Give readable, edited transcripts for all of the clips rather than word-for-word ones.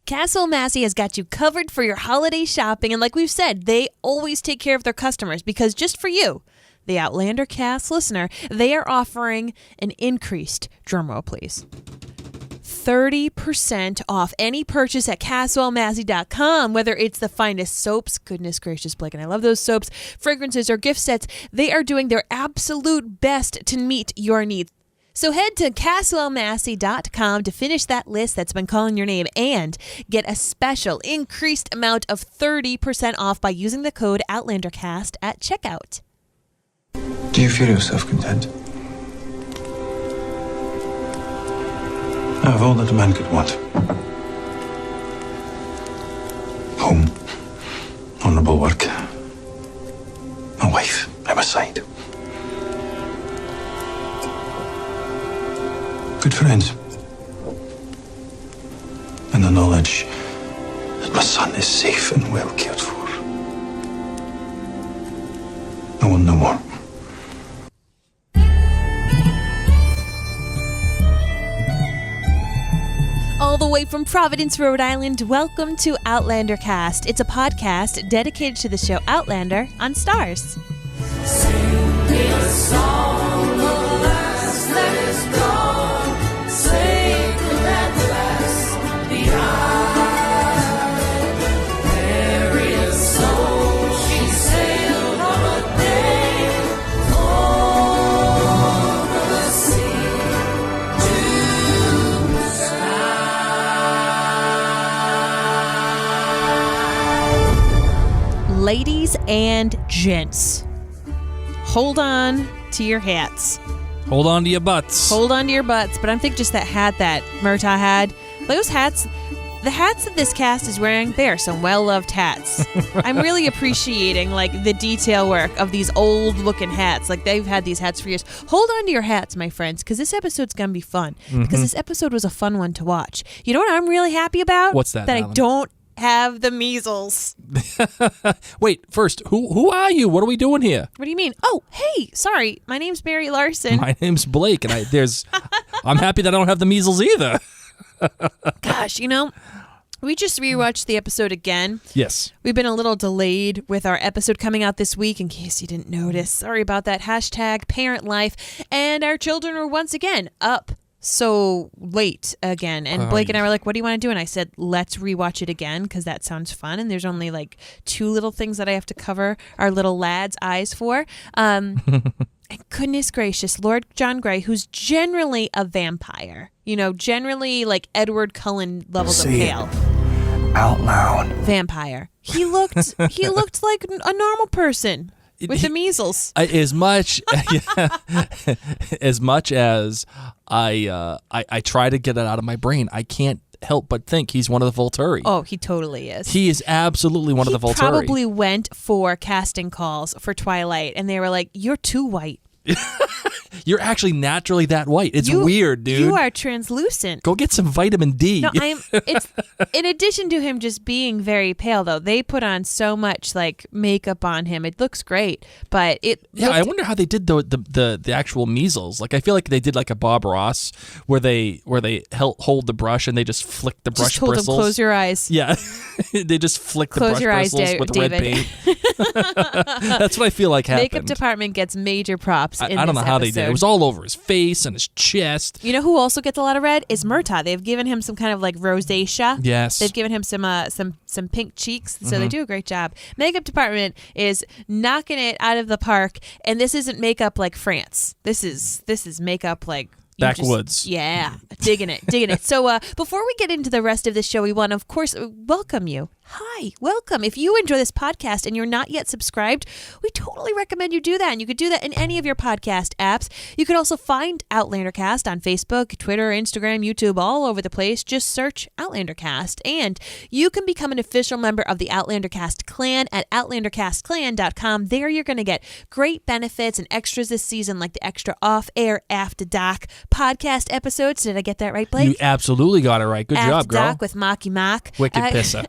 Castle Massey has got you covered for your holiday shopping, and like we've said, they always take care of their customers because just for you, the Outlander Cast listener, they are offering an increased, drumroll please, 30% off any purchase at CaswellMassey.com, whether it's the finest soaps, goodness gracious, Blake, and I love those soaps, fragrances, or gift sets. They are doing their absolute best to meet your needs. So head to CaswellMassey.com to finish that list that's been calling your name and get a special increased amount of 30% off by using the code OutlanderCast at checkout. Do you feel yourself content? I have all that a man could want. Home, honourable work, my wife by my side. Good friends. And the knowledge that my son is safe and well cared for. No one no more. All the way from Providence, Rhode Island, welcome to Outlander Cast. It's a podcast dedicated to the show Outlander on Stars. Sing me a song of the last that is gone, sacred at last behind. Mary's soul, she sailed on a day over the sea to the sky. Ladies and gents, hold on to your hats. Hold on to your butts. Hold on to your butts. But I'm thinking just that hat that Murtaugh had. Those hats, the hats that this cast is wearing, they are some well-loved hats. I'm really appreciating, like, the detail work of these old-looking hats. Like, they've had these hats for years. Hold on to your hats, my friends, because this episode's going to be fun. Because this episode was a fun one to watch. You know what I'm really happy about? What's that, That I Alan? don't have the measles. Wait, first, who are you? What are we doing here? What do you mean? Oh, hey, sorry. My name's Mary Larson. My name's Blake, and I'm happy that I don't have the measles either. Gosh, you know, we just rewatched the episode again. Yes. We've been a little delayed with our episode coming out this week, in case you didn't notice. Sorry about that. Hashtag parent life. And our children are once again up so late again. And Blake and I were like, what do you want to do? And I said, let's rewatch it again because that sounds fun. And there's only like 2 little things that I have to cover our little lad's eyes for. And goodness gracious, Lord John Grey, who's generally a vampire, you know, generally like Edward Cullen levels of pale. Out loud. Vampire. He looked like a normal person with the measles. As much as I try to get it out of my brain, I can't help but think he's one of the Volturi. Oh, he totally is. He is absolutely one of the Volturi. He probably went for casting calls for Twilight, and they were like, "You're too white. You're actually naturally that white. It's weird, dude. You are translucent." Go get some vitamin D. No, it's in addition to him just being very pale, though. They put on so much like makeup on him. It looks great, but I wonder how they did the actual measles. Like I feel like they did like a Bob Ross where they hold the brush and they just flick the brush told bristles. Him, close your eyes. Yeah, they just flick the brush bristles with David. red paint. That's what I feel like happened. Makeup department gets major props. I don't know how they did. It was all over his face and his chest. You know who also gets a lot of red is Murtaugh. They've given him some kind of like rosacea. Yes. They've given him some pink cheeks, so they do a great job. Makeup department is knocking it out of the park, and this isn't makeup like France. This is makeup like backwoods. Digging it. So before we get into the rest of the show, we want to, of course, welcome you. Hi, welcome. If you enjoy this podcast and you're not yet subscribed, we totally recommend you do that. And you could do that in any of your podcast apps. You could also find Outlander Cast on Facebook, Twitter, Instagram, YouTube, all over the place. Just search Outlander Cast. And you can become an official member of the Outlander Cast clan at OutlanderCastClan.com. There you're going to get great benefits and extras this season, like the extra off-air After Doc podcast episodes. Did I get that right, Blake? You absolutely got it right. Good job, girl. After Doc with Mocky Mock. Wicked pisser.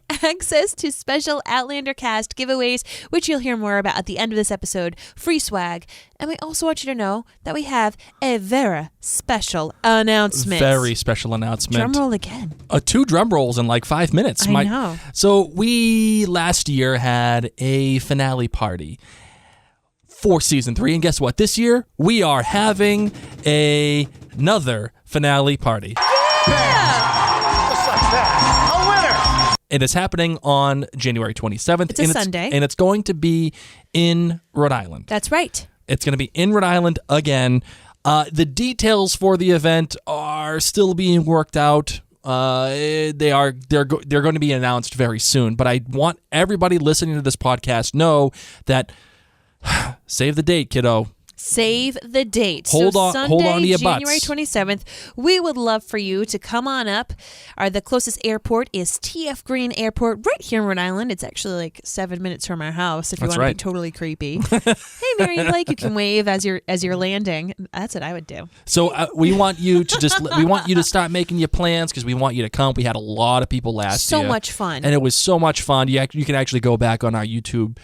access to special Outlander cast giveaways, which you'll hear more about at the end of this episode, free swag, and we also want you to know that we have a very special announcement. Very special announcement. Drum roll again. 2 drum rolls in like 5 minutes. I know. So we last year had a finale party for season 3, and guess what? This year we are having another finale party. It is happening on January 27th. It's a Sunday. And it's going to be in Rhode Island. That's right. It's going to be in Rhode Island again. The details for the event are still being worked out. They're going to be announced very soon. But I want everybody listening to this podcast know that save the date, kiddo. Save the date. Hold on to your butts. January 27th. We would love for you to come on up. The closest airport is TF Green Airport right here in Rhode Island. It's actually like 7 minutes from our house if you want to be totally creepy. Hey, Mary and Blake, you can wave as you're landing. That's what I would do. So we want you to start making your plans because we want you to come. We had a lot of people last year. So much fun. And it was so much fun. You can actually go back on our YouTube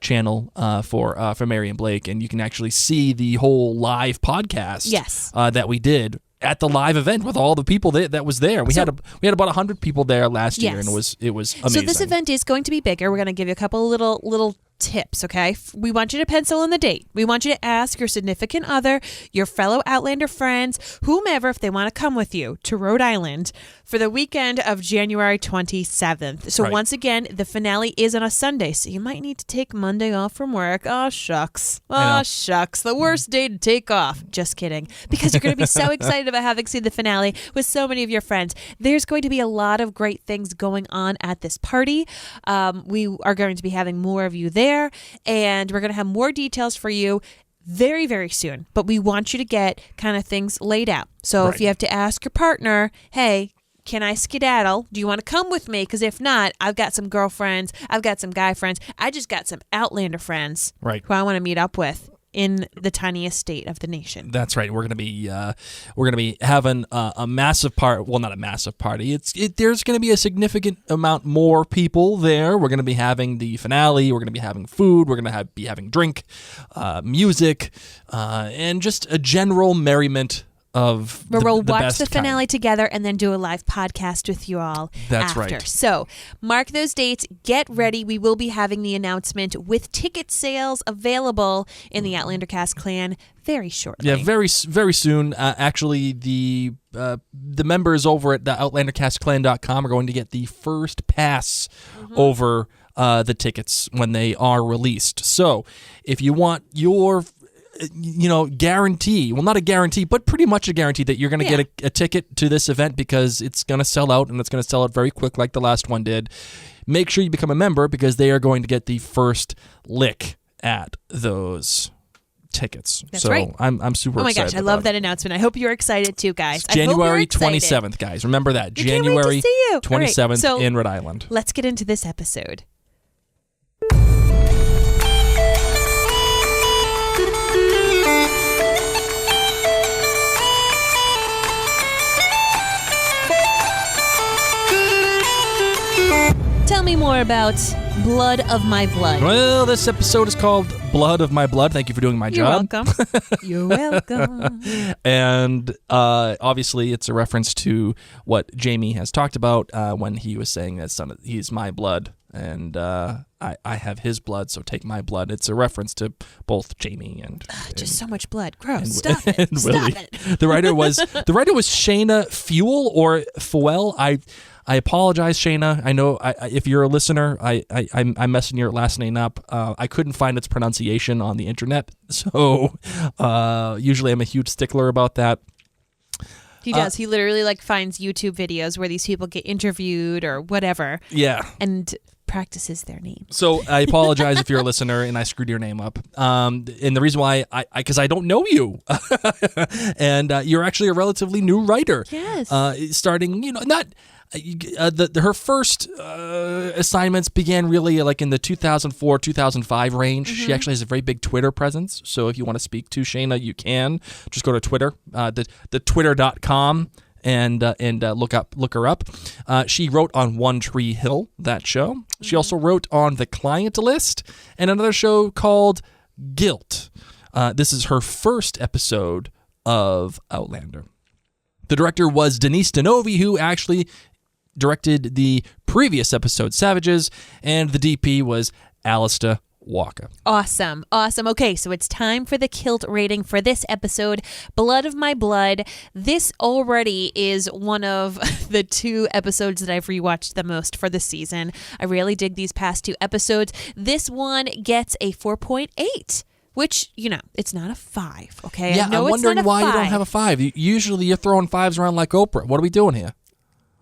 channel for Mary and Blake, and you can actually see the whole live podcast that we did at the live event with all the people that was there. We had about 100 people there last year, and it was amazing. So this event is going to be bigger. We're going to give you a couple of little tips, okay? We want you to pencil in the date. We want you to ask your significant other, your fellow Outlander friends, whomever, if they want to come with you to Rhode Island for the weekend of January 27th. So once again, the finale is on a Sunday, so you might need to take Monday off from work. Oh, shucks. Oh, shucks. The worst day to take off. Just kidding. Because you're going to be so excited about having seen the finale with so many of your friends. There's going to be a lot of great things going on at this party. We are going to be having more of you there. And we're going to have more details for you very, very soon. But we want you to get kind of things laid out. So if you have to ask your partner, hey, can I skedaddle? Do you want to come with me? Because if not, I've got some girlfriends. I've got some guy friends. I just got some Outlander friends who I want to meet up with in the tiniest state of the nation. That's right. We're gonna be having a massive part. Well, not a massive party. There's gonna be a significant amount more people there. We're gonna be having the finale. We're gonna be having food. We're gonna be having drink, music, and just a general merriment of we'll the watch best the finale kind. together and then do a live podcast with you all That's after. right. So mark those dates. Get ready. We will be having the announcement with ticket sales available in the Outlander Cast clan very shortly. Yeah, very very soon. Actually, the members over at the OutlanderCastClan.com are going to get the first pass over the tickets when they are released. So if you want your guarantee, well, not a guarantee, but pretty much a guarantee that you're going to get a ticket to this event because it's going to sell out, and it's going to sell out very quick like the last one did. Make sure you become a member because they are going to get the first lick at those tickets. That's so right. I'm super excited. Oh my gosh, I love that announcement. I hope you're excited too, guys. It's January 27th, guys. Remember that. I can't wait to see you. 27th Right, so in Rhode Island. Let's get into this episode. Tell me more about Blood of My Blood. Well, this episode is called Blood of My Blood. Thank you for doing my job. You're welcome. You're welcome. And obviously, it's a reference to what Jamie has talked about when he was saying that he's my blood, and I have his blood, so take my blood. It's a reference to both Jamie and just so much blood. Gross. Stop it. and Stop Willie. it. The writer was Shayna Fuel or Fuel. I apologize, Shayna. I know if you're a listener, I'm messing your last name up. I couldn't find its pronunciation on the internet, so usually I'm a huge stickler about that. He does. He literally finds YouTube videos where these people get interviewed or whatever. Yeah. And practices their name. So I apologize if you're a listener and I screwed your name up. And the reason why, because I don't know you, and you're actually a relatively new writer. Yes. Starting, not. Her first assignments began really in the 2004-2005 range. She actually has a very big Twitter presence. So if you want to speak to Shayna, you can just go to Twitter, the twitter.com and look her up. She wrote on One Tree Hill, that show. She also wrote on The Client List and another show called Guilt. This is her first episode of Outlander. The director was Denise Denovi, who actually directed the previous episode, Savages, and the DP was Alistair Walker. Awesome. Okay, so it's time for the Kilt rating for this episode, Blood of My Blood. This already is one of the 2 episodes that I've rewatched the most for the season. I really dig these past 2 episodes. This one gets a 4.8. Which, it's not a 5, okay? Yeah, I know I'm wondering it's not a why 5. you don't have a 5. Usually you're throwing 5s around like Oprah. What are we doing here?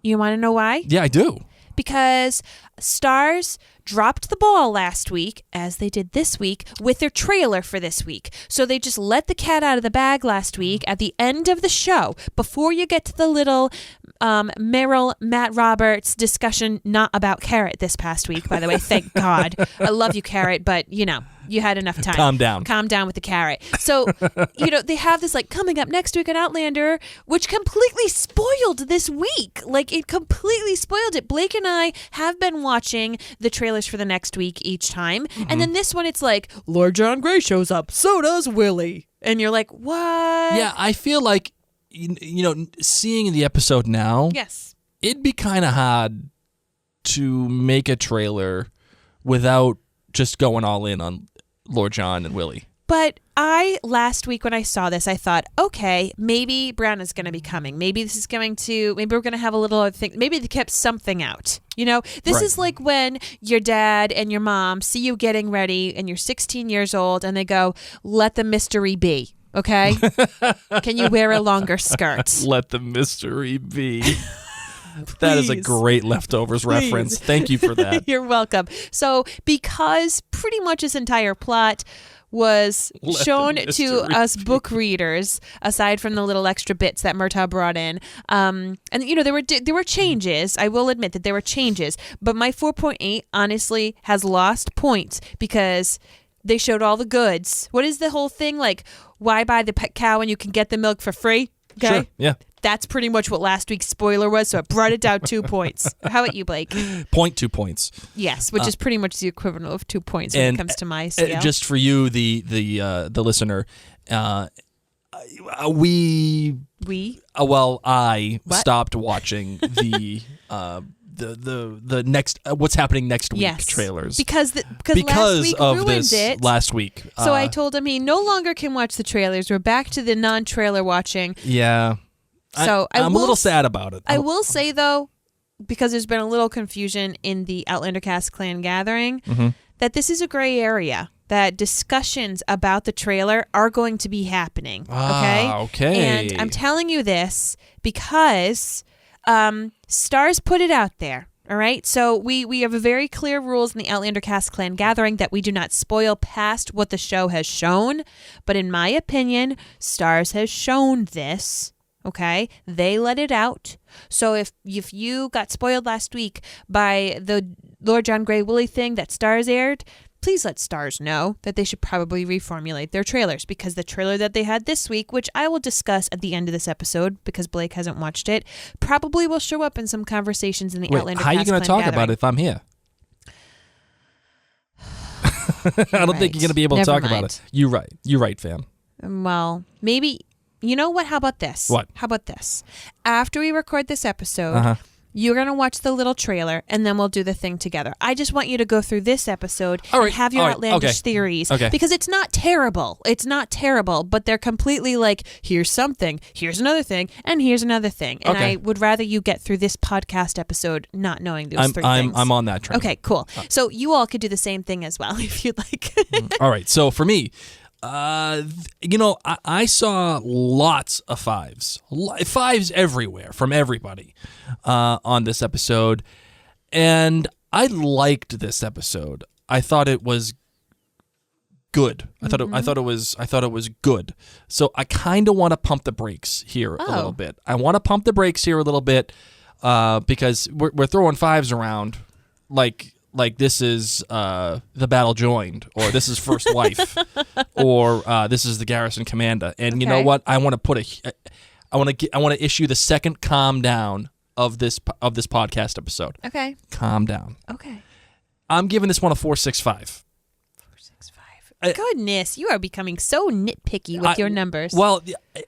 You want to know why? Yeah, I do. Because Starz dropped the ball last week, as they did this week, with their trailer for this week. So they just let the cat out of the bag last week at the end of the show, before you get to the little Meryl, Matt Roberts discussion, not about Carrot this past week, by the way. Thank God. I love you, Carrot, but, you had enough time. Calm down with the carrot. So, they have this coming up next week on Outlander, which completely spoiled this week. It completely spoiled it. Blake and I have been watching the trailers for the next week each time. Mm-hmm. And then this one, it's Lord John Grey shows up. So does Willie. And you're like, what? Yeah, I feel like, seeing the episode now, yes, it'd be kind of hard to make a trailer without just going all in on Lord John and Willie. But last week when I saw this, I thought, okay, maybe Brown is going to be coming. Maybe maybe we're going to have a little other thing. Maybe they kept something out. This is like when your dad and your mom see you getting ready and you're 16 years old and they go, let the mystery be. Okay? Can you wear a longer skirt? Let the mystery be. That is a great Leftovers reference. Thank you for that. You're welcome. So because pretty much this entire plot was shown to us book readers, aside from the little extra bits that Murtaugh brought in, and there were changes. I will admit that there were changes, but my 4.8 honestly has lost points because they showed all the goods. What is the whole thing why buy the pet cow when you can get the milk for free? Okay. Sure. Yeah. That's pretty much what last week's spoiler was, so I brought it down 2 points. How about you, Blake? 0.2 points. Yes, which is pretty much the equivalent of 2 points when it comes to my scale. Just for you, the listener, I stopped watching the next what's happening next week trailers because last week of ruined this it. last week. So I told him he no longer can watch the trailers. We're back to the non-trailer watching. Yeah. So I'm a little sad about it. I will say though, because there's been a little confusion in the Outlander Cast clan gathering, that this is a gray area. That discussions about the trailer are going to be happening. Okay. Okay. And I'm telling you this because Starz put it out there. All right. So we have a very clear rules in the Outlander Cast clan gathering that we do not spoil past what the show has shown. But in my opinion, Starz has shown this. Okay. They let it out. So if you got spoiled last week by the Lord John Grey Willie thing that Starz aired, please let Starz know that they should probably reformulate their trailers, because the trailer that they had this week, which I will discuss at the end of this episode because Blake hasn't watched it, probably will show up in some conversations in the Outlander How are you going to talk about it if I'm here? I don't think you're going to be able to talk about it. You're right, fam. Well, maybe, you know what? How about this? What? How about this? After we record this episode, you're going to watch the little trailer, and then we'll do the thing together. I just want you to go through this episode and have your outlandish theories. Okay. Because it's not terrible. It's not terrible, but they're completely like, here's something, here's another thing, and here's another thing. And I would rather you get through this podcast episode not knowing those three things. I'm on that train. Okay, cool. So you all could do the same thing as well if you'd like. All right. So for me, I saw lots of fives everywhere from everybody on this episode, and I liked this episode. I thought it was good. I thought it was good. So I kind of want to pump the brakes here a little bit. I want to pump the brakes here a little bit because we're throwing fives around like this is The Battle Joined, or this is First Wife, or this is The Garrison Commander. And you know what? I want to put I want to issue the second calm down of this podcast episode. Okay. Calm down. Okay. I'm giving this one a 4.65. 4.65. Goodness, you are becoming so nitpicky with your numbers. Well,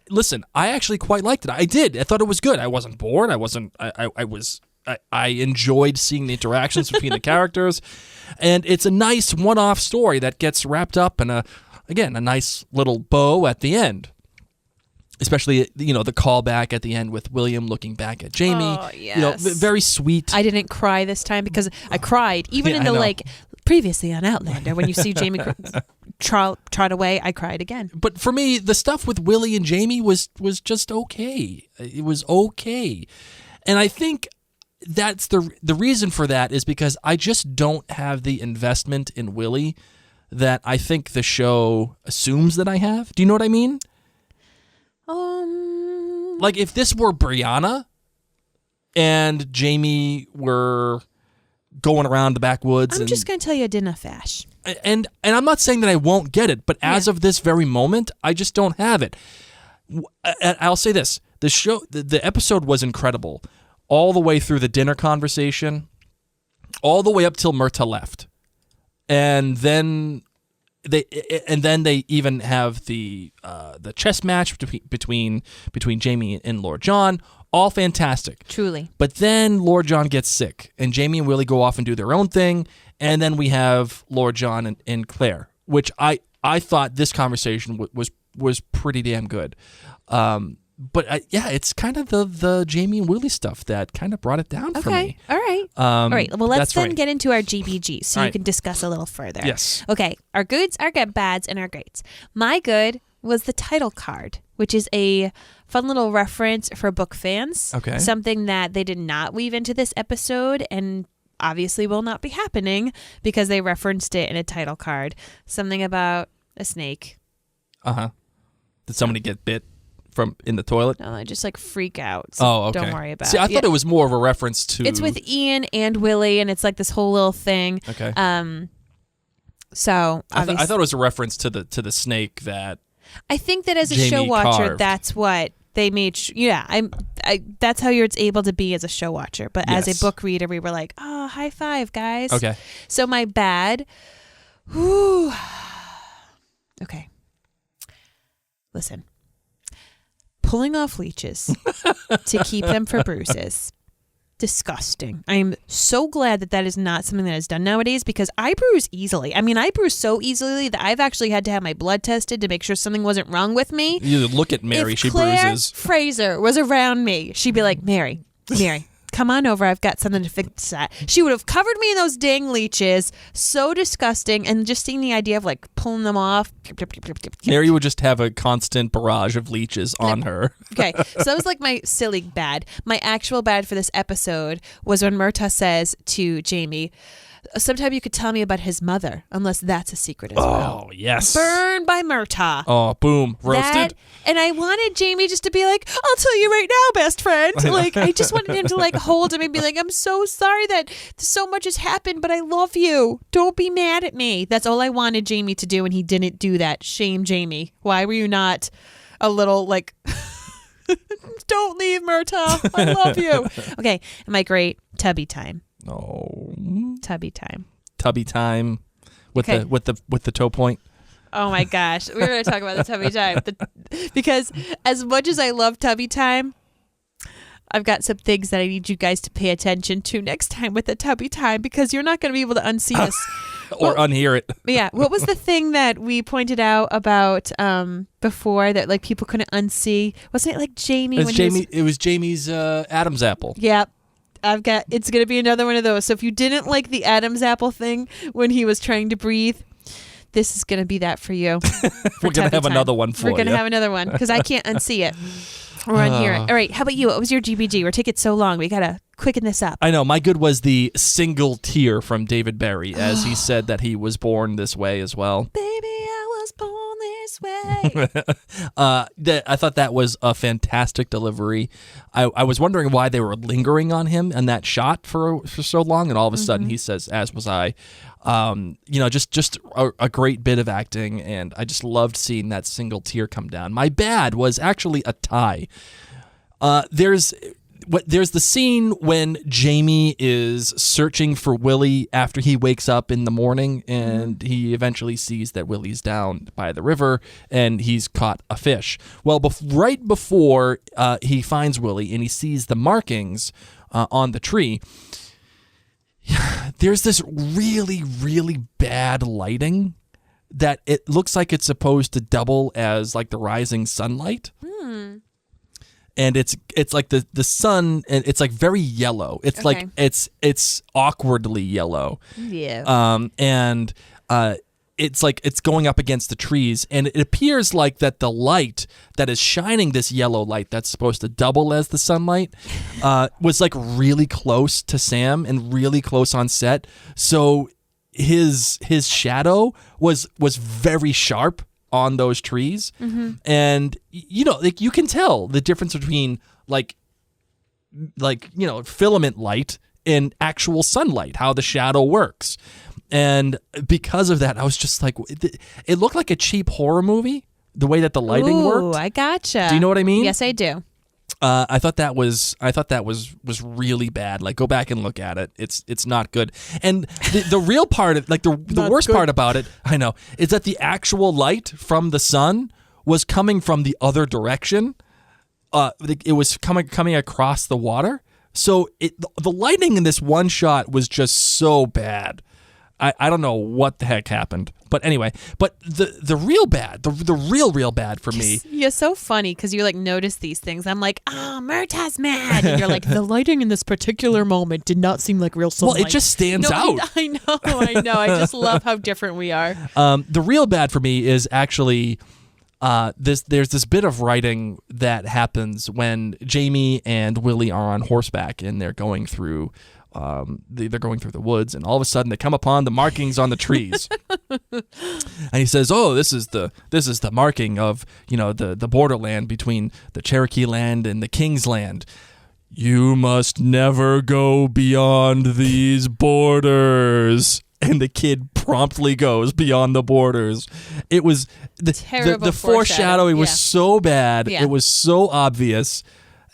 listen, I actually quite liked it. I did. I thought it was good. I wasn't bored. I enjoyed seeing the interactions between the characters, and it's a nice one-off story that gets wrapped up in a nice little bow at the end. Especially, the callback at the end with William looking back at Jamie. Oh, yes. Very sweet. I didn't cry this time because I cried. Even in the, previously on Outlander, when you see Jamie trot away, I cried again. But for me, the stuff with Willie and Jamie was just okay. It was okay. And I think that's the reason for that is because I just don't have the investment in Willie that I think the show assumes that I have. Do you know what I mean? Like if this were Brianna and Jamie were going around the backwoods. I'm just going to tell you I didn't fash. And I'm not saying that I won't get it, but as of this very moment, I just don't have it. I'll say this. The episode was incredible. All the way through the dinner conversation, all the way up till Myrta left. And then they even have the chess match between Jamie and Lord John. All fantastic. Truly. But then Lord John gets sick, and Jamie and Willie go off and do their own thing, and then we have Lord John and Claire, which I thought this conversation was pretty damn good. But it's kind of the Jamie and Willie stuff that kind of brought it down for me. All right. All right. Well, let's then get into our GBG so you can discuss a little further. Yes. Okay. Our goods, our bads, and our greats. My good was the title card, which is a fun little reference for book fans. Okay. Something that they did not weave into this episode and obviously will not be happening because they referenced it in a title card. Something about a snake. Uh-huh. Did somebody get bit from in the toilet? No, I just freak out. So okay. Don't worry about it. See, I thought it was more of a reference to... It's with Ian and Willie, and it's this whole little thing. Okay. So I thought it was a reference to the snake that I think that as a Jamie show watcher, carved. That's what they made. That's how you're able to be as a show watcher. But as a book reader, we were like, oh, high five, guys. Okay. So my bad. Whew. Okay. Listen. Pulling off leeches to keep them for bruises. Disgusting. I am so glad that is not something that is done nowadays because I bruise easily. I mean, I bruise so easily that I've actually had to have my blood tested to make sure something wasn't wrong with me. You look at Mary, if she Claire bruises. Fraser was around me, she'd be like, Mary, come on over. I've got something to fix that. She would have covered me in those dang leeches. So disgusting. And just seeing the idea of pulling them off. Mary would just have a constant barrage of leeches on her. Okay. So that was my silly bad. My actual bad for this episode was when Myrta says to Jamie, sometime you could tell me about his mother, unless that's a secret as well. Oh, yes. Burned by Myrta. Oh, boom. Roasted. And I wanted Jamie just to be like, I'll tell you right now, best friend. I just wanted him to hold him and be like, I'm so sorry that so much has happened, but I love you. Don't be mad at me. That's all I wanted Jamie to do, and he didn't do that. Shame, Jamie. Why were you not a little don't leave, Myrta. I love you. Okay. Am I great? Tubby time. Oh. Tubby time. Tubby time with the toe point. Oh my gosh. We're going to talk about the tubby time. Because as much as I love tubby time, I've got some things that I need you guys to pay attention to next time with the tubby time because you're not going to be able to unsee us. Or unhear it. Yeah. What was the thing that we pointed out about before that people couldn't unsee? Wasn't it Jamie? It was Jamie's Adam's apple. Yep. It's going to be another one of those. So if you didn't like the Adam's apple thing when he was trying to breathe, this is going to be that for you. We're going to have another one for you. We're going to have another one because I can't unsee it or unhear it. All right. How about you? What was your GBG? We're taking so long. We got to quicken this up. I know. My good was the single tear from David Barry as he said that he was born this way as well. Baby, I was born this way. I thought that was a fantastic delivery. I was wondering why they were lingering on him in that shot for so long, and all of a sudden he says, as was I. Just a great bit of acting, and I just loved seeing that single tear come down. My bad was actually a tie There's the scene when Jamie is searching for Willie after he wakes up in the morning, and he eventually sees that Willie's down by the river and he's caught a fish. Well, right before he finds Willie and he sees the markings on the tree, there's this really, really bad lighting that it looks like it's supposed to double as like the rising sunlight. And it's like the sun, and it's like very yellow. It's like it's awkwardly yellow. Yeah. And it's like it's going up against the trees, and it appears like that the light that is shining, this yellow light that's supposed to double as the sunlight, was like really close to Sam and really close on set. So his shadow was very sharp on those trees, and like you can tell the difference between like filament light and actual sunlight, how the shadow works. And because of that, I was just like, it looked like a cheap horror movie, the way that the lighting worked. I gotcha. Do you know what I mean? Yes, I do. I thought that was really bad. Like, go back and look at it. It's not good. And the real part of, like, the worst part about it, I know, is that the actual light from the sun was coming from the other direction. It was coming across the water. So the lighting in this one shot was just so bad. I don't know what the heck happened. But anyway, the real bad, the real bad for me. You're so funny because you like notice these things. I'm like, Murtaugh's mad. And you're like, the lighting in this particular moment did not seem like real sunlight. Well, it just stands out. I know. I just love how different we are. The real bad for me is actually there's this bit of writing that happens when Jamie and Willie are on horseback and they're going through they're going through the woods, and all of a sudden they come upon the markings on the trees. And he says, "Oh, this is the marking of, the borderland between the Cherokee land and the King's land. You must never go beyond these borders." And the kid promptly goes beyond the borders. It was the foreshadowing was so bad. Yeah. It was so obvious.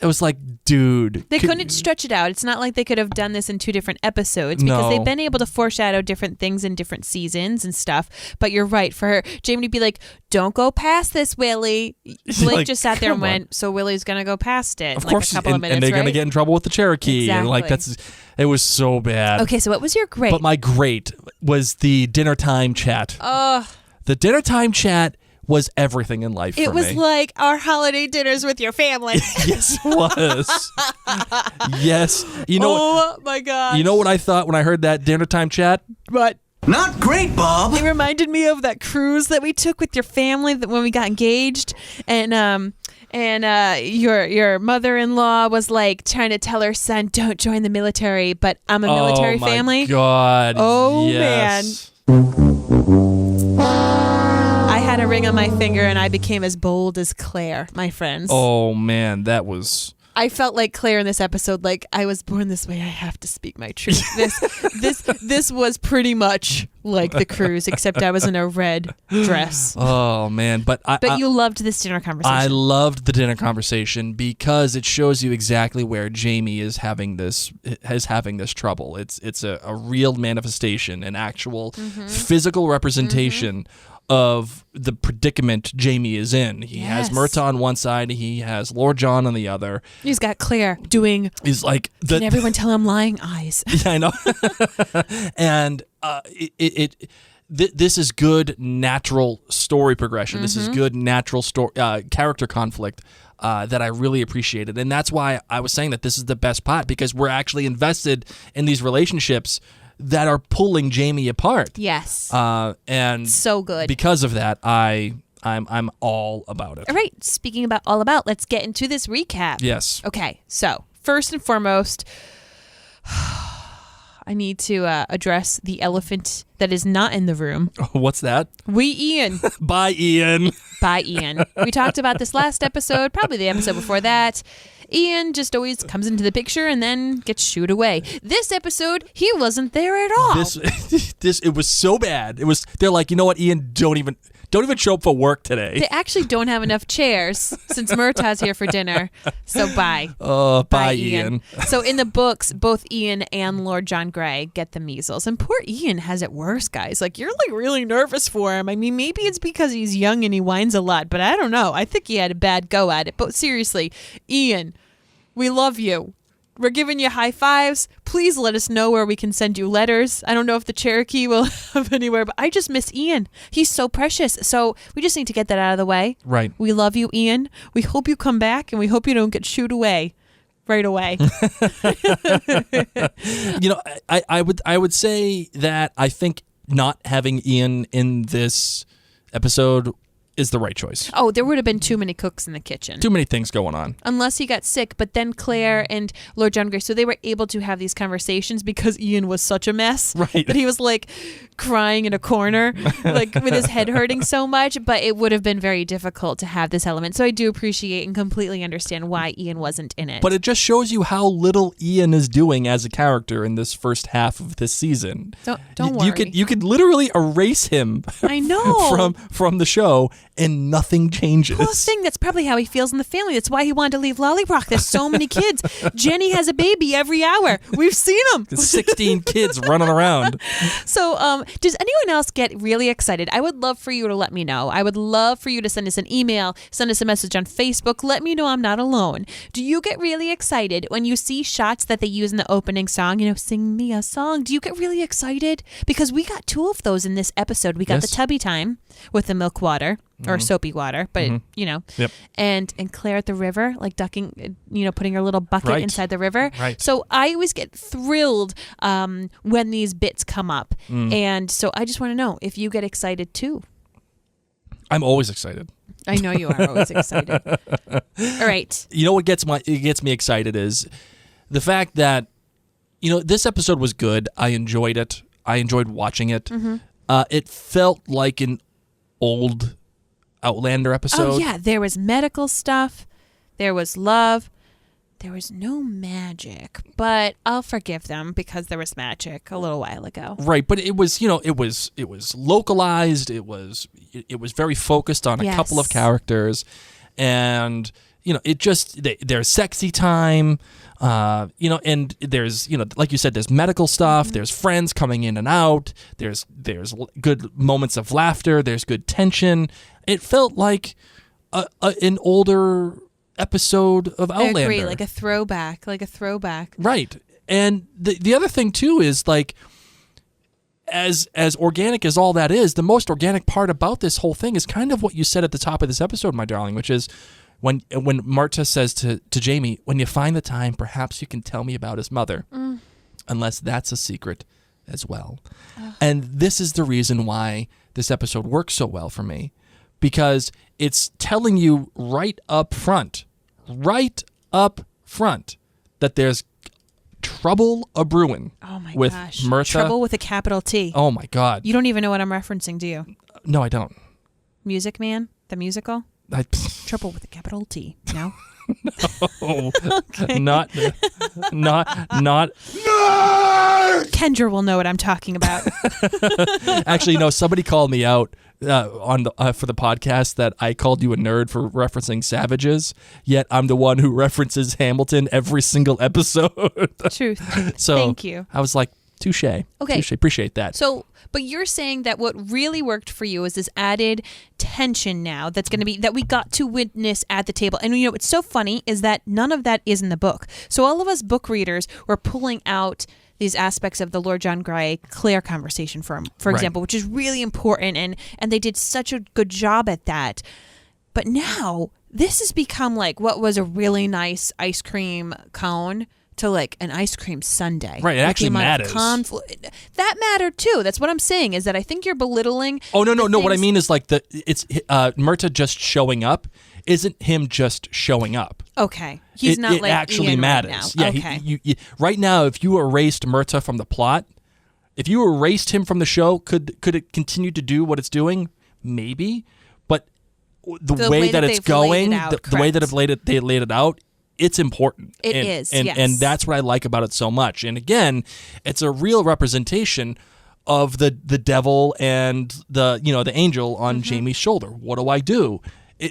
It was like, dude. They couldn't stretch it out. It's not like they could have done this in 2 different episodes because they've been able to foreshadow different things in different seasons and stuff. But you're right. For Jamie to be like, don't go past this, Willie. Blake Like, just sat there and come on. went, so Willie's going to go past it. Of like course, a couple of minutes, and they're right? going to get in trouble with the Cherokee. Exactly. And like it was so bad. Okay, so what was your great? But my great was the dinner time chat. The dinner time chat was everything in life for me. It was like our holiday dinners with your family. Yes, it was. Yes. Oh my God. You know what I thought when I heard that dinner time chat? What? Not great, Bob. It reminded me of that cruise that we took with your family when we got engaged, and your mother-in-law was like trying to tell her son, don't join the military, but I'm a military family. Oh my God. Oh, yes. I had a ring on my finger and I became as bold as Claire, my friends. Oh man, that was. I felt like Claire in this episode, like I was born this way. I have to speak my truth. This was pretty much like the cruise, except I was in a red dress. Oh man, but you loved this dinner conversation. I loved the dinner conversation because it shows you exactly where Jamie is having this trouble. It's a real manifestation, an actual physical representation of the predicament Jamie is in. He has Murtaugh on one side, he has Lord John on the other. He's got Claire doing. He's like, can everyone tell I'm lying eyes? Yeah, I know. And this is good natural story progression. This is good natural character conflict that I really appreciated, and that's why I was saying that this is the best part, because we're actually invested in these relationships that are pulling Jamie apart. Yes. And so good. Because of that, I'm all about it. All right. Speaking about all about, let's get into this recap. Yes. Okay. So first and foremost, I need to address the elephant that is not in the room. What's that? Ian. Bye, Ian. Bye, Ian. We talked about this last episode, probably the episode before that. Ian just always comes into the picture and then gets shooed away. This episode, he wasn't there at all. It was so bad. They're like, you know what, Ian, don't don't even show up for work today. They actually don't have enough chairs since Murtaugh's here for dinner. So bye. Bye, Ian. So in the books, both Ian and Lord John Grey get the measles. And poor Ian has it worse, guys. Like, you're like really nervous for him. I mean, maybe it's because he's young and he whines a lot, but I don't know. I think he had a bad go at it. But seriously, Ian, we love you. We're giving you high fives. Please let us know where we can send you letters. I don't know if the Cherokee will have anywhere, but I just miss Ian. He's so precious. So we just need to get that out of the way. Right. We love you, Ian. We hope you come back, and we hope you don't get shooed away right away. I would say that I think not having Ian in this episode is the right choice. Oh, there would have been too many cooks in the kitchen. Too many things going on. Unless he got sick, but then Claire and Lord John Grey, so they were able to have these conversations because Ian was such a mess. Right. That he was like crying in a corner, like with his head hurting so much, but it would have been very difficult to have this element. So I do appreciate and completely understand why Ian wasn't in it. But it just shows you how little Ian is doing as a character in this first half of this season. Don't worry. You could literally erase him I know. from the show and nothing changes. Cool thing, that's probably how he feels in the family. That's why he wanted to leave Lollyrock. There's so many kids. Jenny has a baby every hour. We've seen them. 16 kids running around. So does anyone else get really excited? I would love for you to let me know. I would love for you to send us an email, send us a message on Facebook. Let me know I'm not alone. Do you get really excited when you see shots that they use in the opening song? You know, sing me a song. Do you get really excited? Because we got 2 of those in this episode. We got the tubby time with the milk water. Or soapy water, but you know, Yep. and Claire at the river, like ducking, you know, putting her little bucket inside the river. Right. So I always get thrilled when these bits come up, and so I just want to know if you get excited too. I'm always excited. I know you are always excited. All right. You know what gets me excited is the fact that, you know, this episode was good. I enjoyed it. I enjoyed watching it. It felt like an old Outlander episode. Oh yeah, there was medical stuff, there was love, there was no magic, but I'll forgive them because there was magic a little while ago. Right, but it was, you know, it was localized. It was very focused on a couple of characters, and you know, it just there's sexy time. You know, and there's, you know, like you said, there's medical stuff, there's friends coming in and out, there's good moments of laughter, there's good tension. It felt like an older episode of Outlander. I agree, like a throwback. Right. And the other thing too is, like, as organic as all that is, the most organic part about this whole thing is kind of what you said at the top of this episode, my darling, which is when Marta says to Jamie, when you find the time, perhaps you can tell me about his mother, unless that's a secret as well. And this is the reason why this episode works so well for me, because it's telling you right up front, that there's trouble a-brewing. Oh my with gosh. Murta. Trouble with a capital T. Oh my God. You don't even know what I'm referencing, do you? No, I don't. Music Man? The musical? Trouble with a capital T. No? Oh, Okay. not. Kendra will know what I'm talking about. Actually, no. Somebody called me out for the podcast that I called you a nerd for referencing Savages. Yet I'm the one who references Hamilton every single episode. Truth. So Thank you. I was like, touche. Okay. Touche. Appreciate that. So, but you're saying that what really worked for you is this added tension now that's going to be that we got to witness at the table. And you know, what's so funny is that none of that is in the book. So all of us book readers were pulling out these aspects of the Lord John Grey Claire conversation for example, which is really important, and they did such a good job at that. But now this has become like what was a really nice ice cream cone to like an ice cream sundae. Right, it actually matters. That mattered too. That's what I'm saying, is that I think you're belittling. Oh no! What I mean is, like, it's Murta just showing up isn't him just showing up. Okay, he's not like actually Ian matters. Right now. Yeah, okay. you right now, if you erased Murta from the plot, if you erased him from the show, could it continue to do what it's doing? Maybe, but the way that it's going, the way that they laid it out. It's important. It is, and yes. And that's what I like about it so much. And again, it's a real representation of the devil and the angel on Jamie's shoulder. What do I do?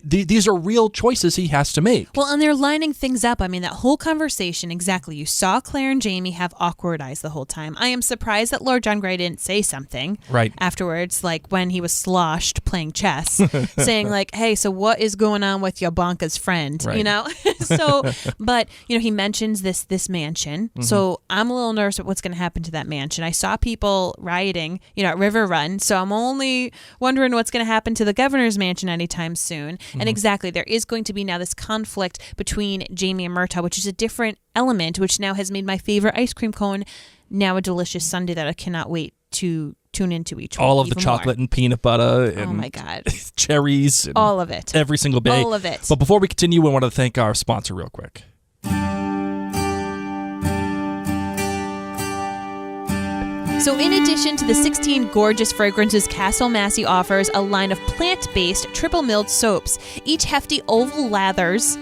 These are real choices he has to make. Well, and they're lining things up. I mean, that whole conversation, exactly. You saw Claire and Jamie have awkward eyes the whole time. I am surprised that Lord John Grey didn't say something afterwards, like when he was sloshed playing chess, saying like, hey, so what is going on with your Bonka's friend? Right. So, but, he mentions this mansion. So I'm a little nervous about what's going to happen to that mansion. I saw people rioting, at River Run. So I'm only wondering what's going to happen to the governor's mansion anytime soon. And exactly, there is going to be now this conflict between Jamie and Murtaugh, which is a different element, which now has made my favorite ice cream cone now a delicious sundae that I cannot wait to tune into each week. All of the chocolate and peanut butter and oh my God. cherries. And all of it. Every single day. All of it. But before we continue, we want to thank our sponsor real quick. So in addition to the 16 gorgeous fragrances, Castle Massey offers a line of plant-based triple milled soaps. Each hefty oval lathers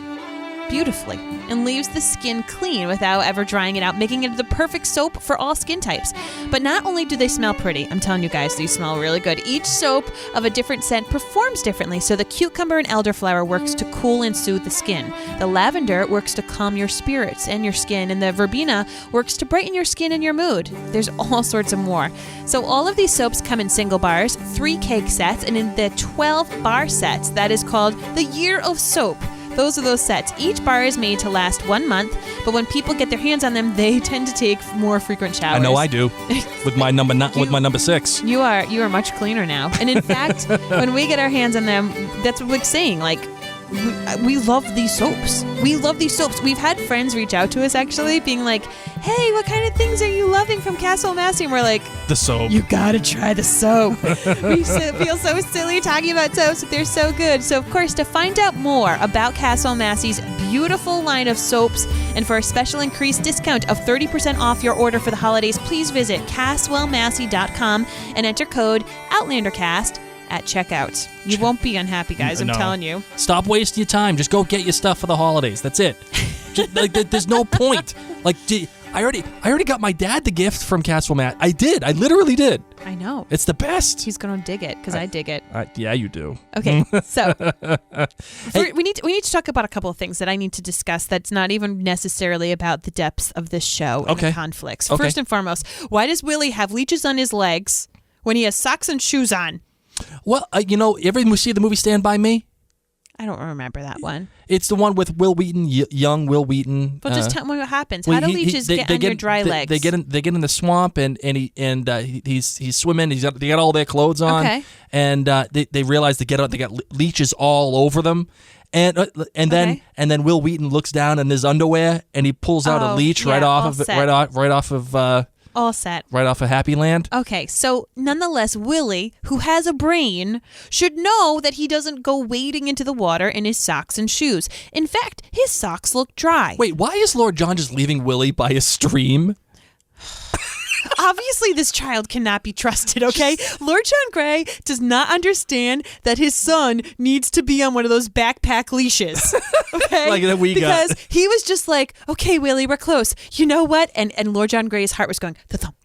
beautifully and leaves the skin clean without ever drying it out, making it the perfect soap for all skin types. But not only do they smell pretty, I'm telling you guys, these smell really good. Each soap of a different scent performs differently. So the cucumber and elderflower works to cool and soothe the skin. The lavender works to calm your spirits and your skin. And the verbena works to brighten your skin and your mood. There's all sorts of more. So all of these soaps come in single bars, 3 cake sets, and in the 12 bar sets. That is called the Year of Soap. Those are those sets. Each bar is made to last 1 month, but when people get their hands on them, they tend to take more frequent showers. I know I do. With my number 6. You are much cleaner now. And in fact, when we get our hands on them, that's what we're saying. Like, we love these soaps. We love these soaps. We've had friends reach out to us actually, being like, "Hey, what kind of things are you loving from Castle Massey?" And we're like, the soap. You gotta try the soap. We feel so silly talking about soaps, but they're so good. So, of course, to find out more about Castle Massey's beautiful line of soaps and for a special increased discount of 30% off your order for the holidays, please visit CaswellMassey.com and enter code OutlanderCast at checkout. You won't be unhappy, guys. I'm telling you. Stop wasting your time. Just go get your stuff for the holidays. That's it. There's no point. I already got my dad the gift from Castle Matt. I did. I literally did. I know. It's the best. He's gonna dig it because I dig it. Yeah, you do. Okay, so we need to talk about a couple of things that I need to discuss. That's not even necessarily about the depths of this show and the conflicts. Okay. First and foremost, why does Willie have leeches on his legs when he has socks and shoes on? Well, every we see the movie Stand By Me. I don't remember that one. It's the one with Will Wheaton, young Will Wheaton. Well, just tell me what happens. How do leeches get on your dry legs? They get in the swamp and he's swimming. They got all their clothes on. Okay. And they realize they got leeches all over them. And then Will Wheaton looks down in his underwear and he pulls out a leech right off of all set. Right off of Happy Land. Okay, so nonetheless, Willie, who has a brain, should know that he doesn't go wading into the water in his socks and shoes. In fact, his socks look dry. Wait, why is Lord John just leaving Willie by a stream? Obviously, this child cannot be trusted, okay? Lord John Grey does not understand that his son needs to be on one of those backpack leashes, okay? Like that we got. Because he was just like, okay, Willie, we're close. You know what? And Lord John Grey's heart was going, the thump.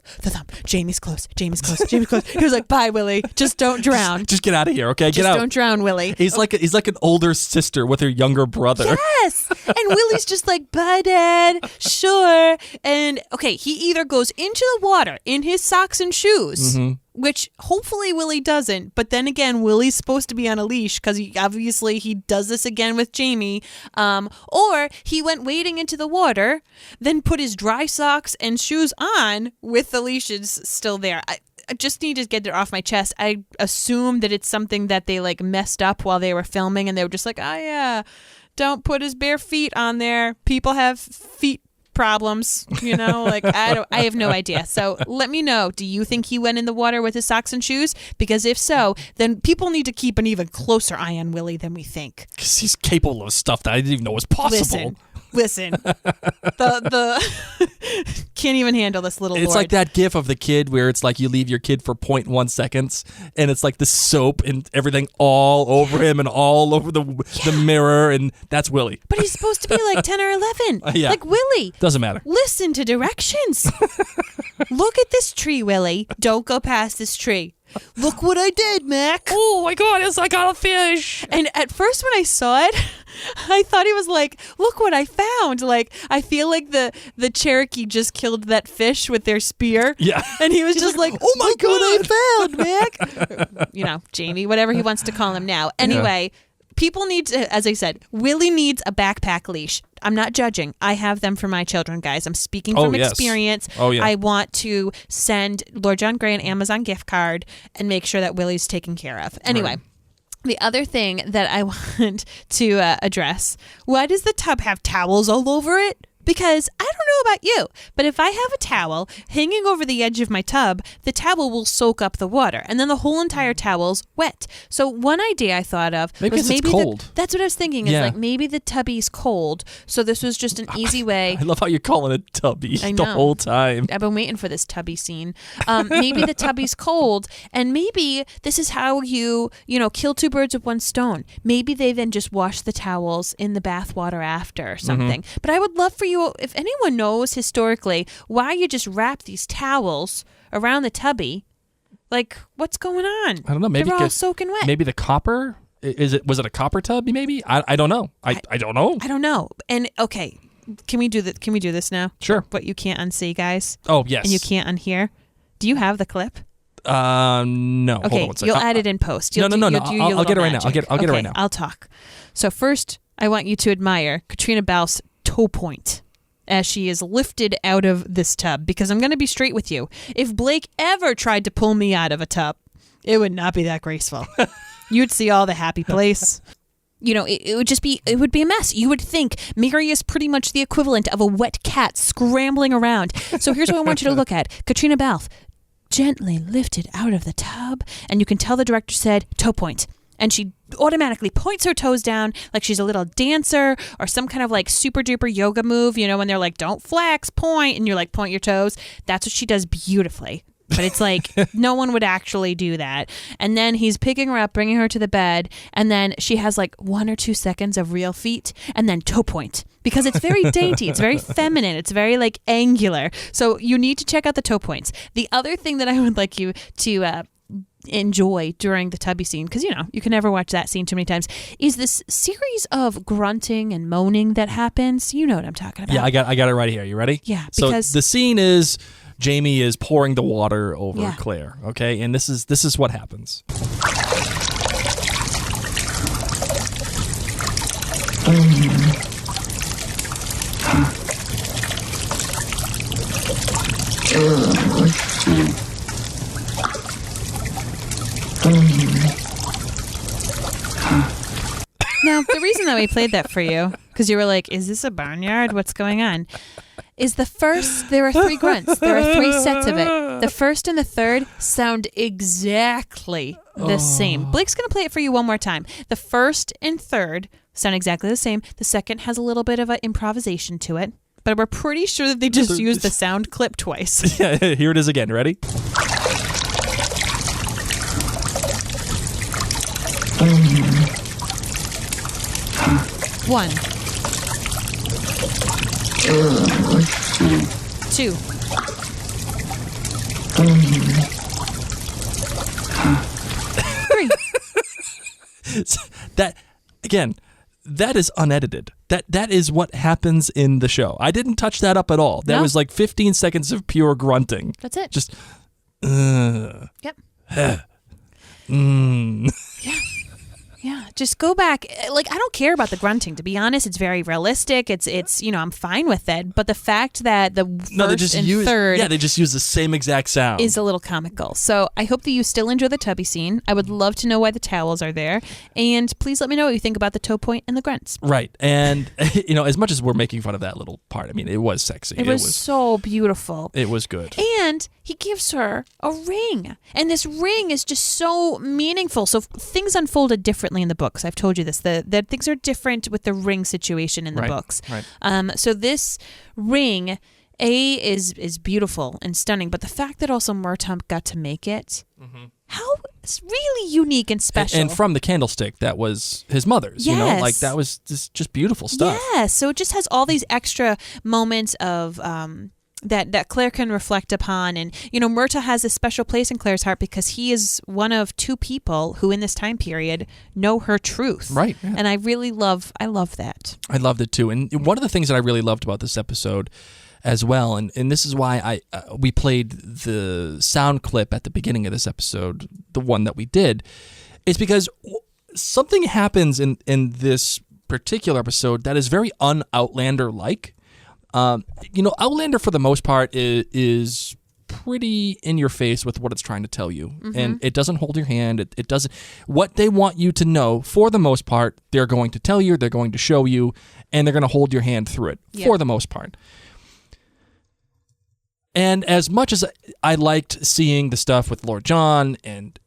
Jamie's close. He was like, bye, Willie. Just don't drown. Just get out of here, okay? Get out. Just don't drown, Willie. He's like an older sister with her younger brother. Yes. And Willie's just like, bye, Dad. Sure. And okay, he either goes into the water in his socks and shoes, which hopefully Willie doesn't. But then again, Willie's supposed to be on a leash because he does this again with Jamie. Or he went wading into the water, then put his dry socks and shoes on with the leashes still there. I just need to get it off my chest. I assume that it's something that they messed up while they were filming and they were just like, oh yeah, don't put his bare feet on there. People have feet problems, I have no idea. So let me know, do you think he went in the water with his socks and shoes? Because if so, then people need to keep an even closer eye on Willie than we think. Because he's capable of stuff that I didn't even know was possible. Listen, the can't even handle this little It's lord. like that gif of the kid where it's like you leave your kid for 0.1 seconds and it's like the soap and everything all over him and all over the mirror, and that's Willie. But he's supposed to be like 10 or 11. Yeah. Like Willie. Doesn't matter. Listen to directions. Look at this tree, Willie. Don't go past this tree. Look what I did, Mac. Oh my God, yes, I got a fish. And at first when I saw it, I thought he was like, look what I found. Like, I feel like the Cherokee just killed that fish with their spear. Yeah. And he was just like, oh my look God. what I found, Mac. You know, Jamie, whatever he wants to call him now. Anyway, people need to, as I said, Willie needs a backpack leash. I'm not judging. I have them for my children, guys. I'm speaking from experience. Oh, yeah. I want to send Lord John Gray an Amazon gift card and make sure that Willie's taken care of. Anyway. Right. The other thing that I want to address, why does the tub have towels all over it? Because I don't know about you, but if I have a towel hanging over the edge of my tub, the towel will soak up the water, and then the whole entire towel's wet. So one idea I thought of was maybe it's cold. that's what I was thinking. Is Yeah. like maybe the tubby's cold, so this was just an easy way. I love how you're calling it Tubby I the know. whole time. I've been waiting for this tubby scene. Maybe the tubby's cold, and maybe this is how you kill two birds with one stone. Maybe they then just wash the towels in the bath water after or something. But I would love for you, if anyone knows historically why you just wrap these towels around the tubby, like what's going on? I don't know. Maybe they're all soaking wet. Maybe the copper. Was it a copper tubby? Maybe I don't know. I don't know. I don't know. And okay, can we do that? Can we do this now? Sure. What you can't unsee, guys. Oh yes. And you can't unhear. Do you have the clip? No. Hold Okay, on one second. you'll add it in post. No. I'll get it right now. I'll get it right now. I'll talk. So first, I want you to admire Katrina Balf's toe point as she is lifted out of this tub, because I'm going to be straight with you. If Blake ever tried to pull me out of a tub, it would not be that graceful. You'd see all the happy place. It would be a mess. You would think Mary is pretty much the equivalent of a wet cat scrambling around. So here's what I want you to look at. Katrina Balfe, gently lifted out of the tub, and you can tell the director said toe point. And she automatically points her toes down like she's a little dancer or some kind of like super duper yoga move, when they're like, don't flex, point, and you're like, point your toes. That's what she does beautifully. But it's like no one would actually do that. And then he's picking her up, bringing her to the bed, and then she has like 1 or 2 seconds of real feet and then toe point, because it's very dainty. It's very feminine. It's very like angular. So you need to check out the toe points. The other thing that I would like you to enjoy during the tubby scene, because you can never watch that scene too many times, is this series of grunting and moaning that happens. You know what I'm talking about. Yeah, I got it right here. You ready? Yeah, So because the scene is Jamie is pouring the water over Yeah. Claire. Okay, and this is what happens. Now, the reason that we played that for you, because you were like, is this a barnyard? What's going on? Is there are 3 grunts. There are 3 sets of it. The first and the third sound exactly the same. Blake's going to play it for you one more time. The first and third sound exactly the same. The second has a little bit of an improvisation to it. But we're pretty sure that they just used the sound clip twice. Yeah, here it is again. Ready? One. 2. 3. That is unedited. That is what happens in the show. I didn't touch that up at all. That No. was like 15 seconds of pure grunting. That's it. Just Yep. Yeah, just go back. Like, I don't care about the grunting, to be honest. It's very realistic. It's I'm fine with it. But the fact that the first and third they just use the same exact sound. is a little comical. So I hope that you still enjoy the tubby scene. I would love to know why the towels are there. And please let me know what you think about the toe point and the grunts. Right. And, as much as we're making fun of that little part, I mean, it was sexy. It was so beautiful. It was good. And he gives her a ring. And this ring is just so meaningful. So things unfolded differently differently in the books. I've told you this. That things are different with the ring situation in the books. Right. So this ring, is beautiful and stunning, but the fact that also Murtaugh got to make it, how it's really unique and special. And from the candlestick that was his mother's, Yes. like that was just beautiful stuff. Yes, so it just has all these extra moments of that Claire can reflect upon. And, Murtaugh has a special place in Claire's heart because he is one of two people who in this time period know her truth. Right. Yeah. And I love that. I loved it too. And one of the things that I really loved about this episode as well, and this is why we played the sound clip at the beginning of this episode, the one that we did, is because something happens in this particular episode that is very un-Outlander-like. Outlander for the most part is pretty in your face with what it's trying to tell you, and it doesn't hold your hand. It doesn't. What they want you to know, for the most part, they're going to tell you, they're going to show you, and they're going to hold your hand through it for the most part. And as much as I liked seeing the stuff with Lord John and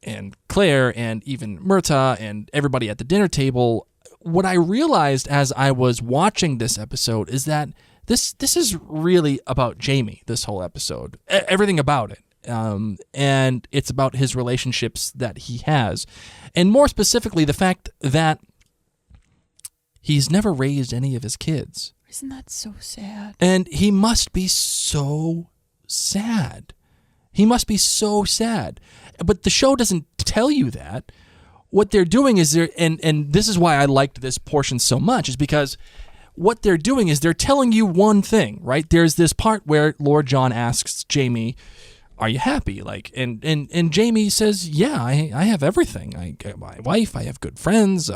Claire and even Murtaugh and everybody at the dinner table, what I realized as I was watching this episode is that this is really about Jamie, this whole episode. Everything about it. And it's about his relationships that he has. And more specifically, the fact that he's never raised any of his kids. Isn't that so sad? And he must be so sad. He must be so sad. But the show doesn't tell you that. What they're doing is and this is why I liked this portion so much, is because what they're doing is they're telling you one thing, right? There's this part where Lord John asks Jamie, "Are you happy?" And Jamie says, "Yeah, I have everything. I got my wife. I have good friends.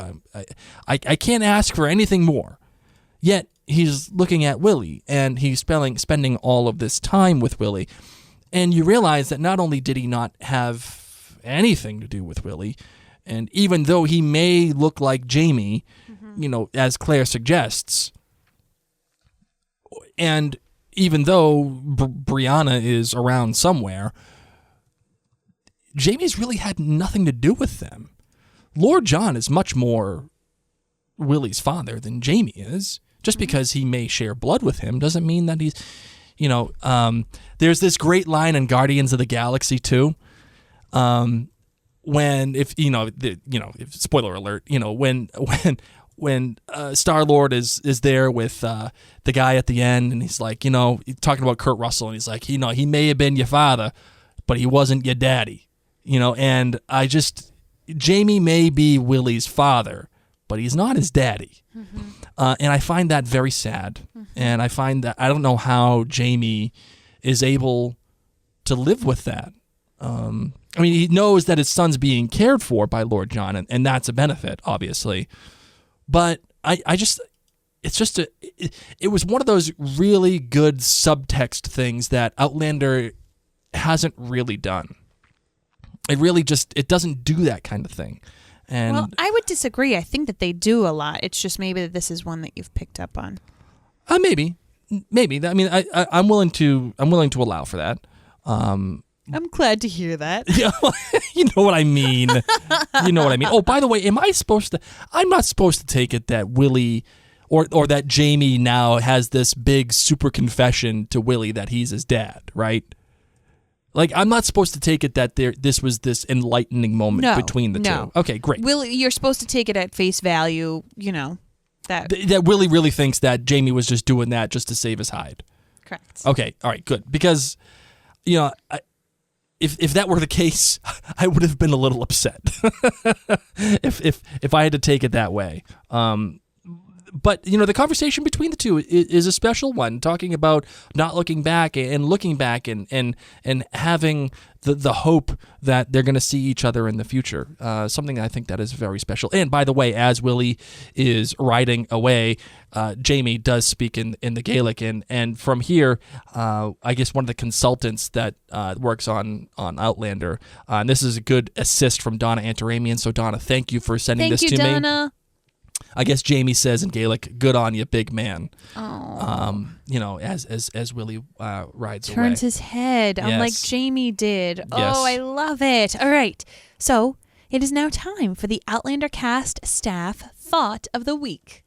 I can't ask for anything more." Yet he's looking at Willie, and he's spending all of this time with Willie, and you realize that not only did he not have anything to do with Willie, and even though he may look like Jamie, as Claire suggests, and even though Brianna is around somewhere, Jamie's really had nothing to do with them. Lord John is much more Willie's father than Jamie is. Just because he may share blood with him doesn't mean that he's, there's this great line in Guardians of the Galaxy 2, if spoiler alert, when Star-Lord is there with the guy at the end, and he's like, talking about Kurt Russell, and he's like, he may have been your father, but he wasn't your daddy, and Jamie may be Willie's father, but he's not his daddy. And I find that very sad. And I find that I don't know how Jamie is able to live with that. He knows that his son's being cared for by Lord John, and that's a benefit, obviously. But it was one of those really good subtext things that Outlander hasn't really done. It doesn't do that kind of thing. And I would disagree. I think that they do a lot. It's just maybe that this is one that you've picked up on. Maybe. I'm willing to allow for that. I'm glad to hear that. Yeah, you know what I mean. Oh, by the way, I'm not supposed to take it that Willie or that Jamie now has this big super confession to Willie that he's his dad, right? Like, I'm not supposed to take it that this was this enlightening moment between the two. Okay, great. Willie, you're supposed to take it at face value, that Willie really thinks that Jamie was just doing that just to save his hide. Correct. Okay, all right, good. Because, if that were the case, I would have been a little upset if I had to take it that way. But, the conversation between the two is a special one, talking about not looking back and looking back and having the hope that they're going to see each other in the future. Something I think that is very special. And by the way, as Willie is riding away, Jamie does speak in the Gaelic. And from here, I guess one of the consultants that works on Outlander, and this is a good assist from Donna Antaramian. So, Donna, thank you for sending this to me. Thank you, Donna. I guess Jamie says in Gaelic, "Good on you, big man." Oh. As Willie rides away. Turns his head, unlike Jamie did. Yes. Oh, I love it. All right. So it is now time for the Outlander cast staff thought of the week.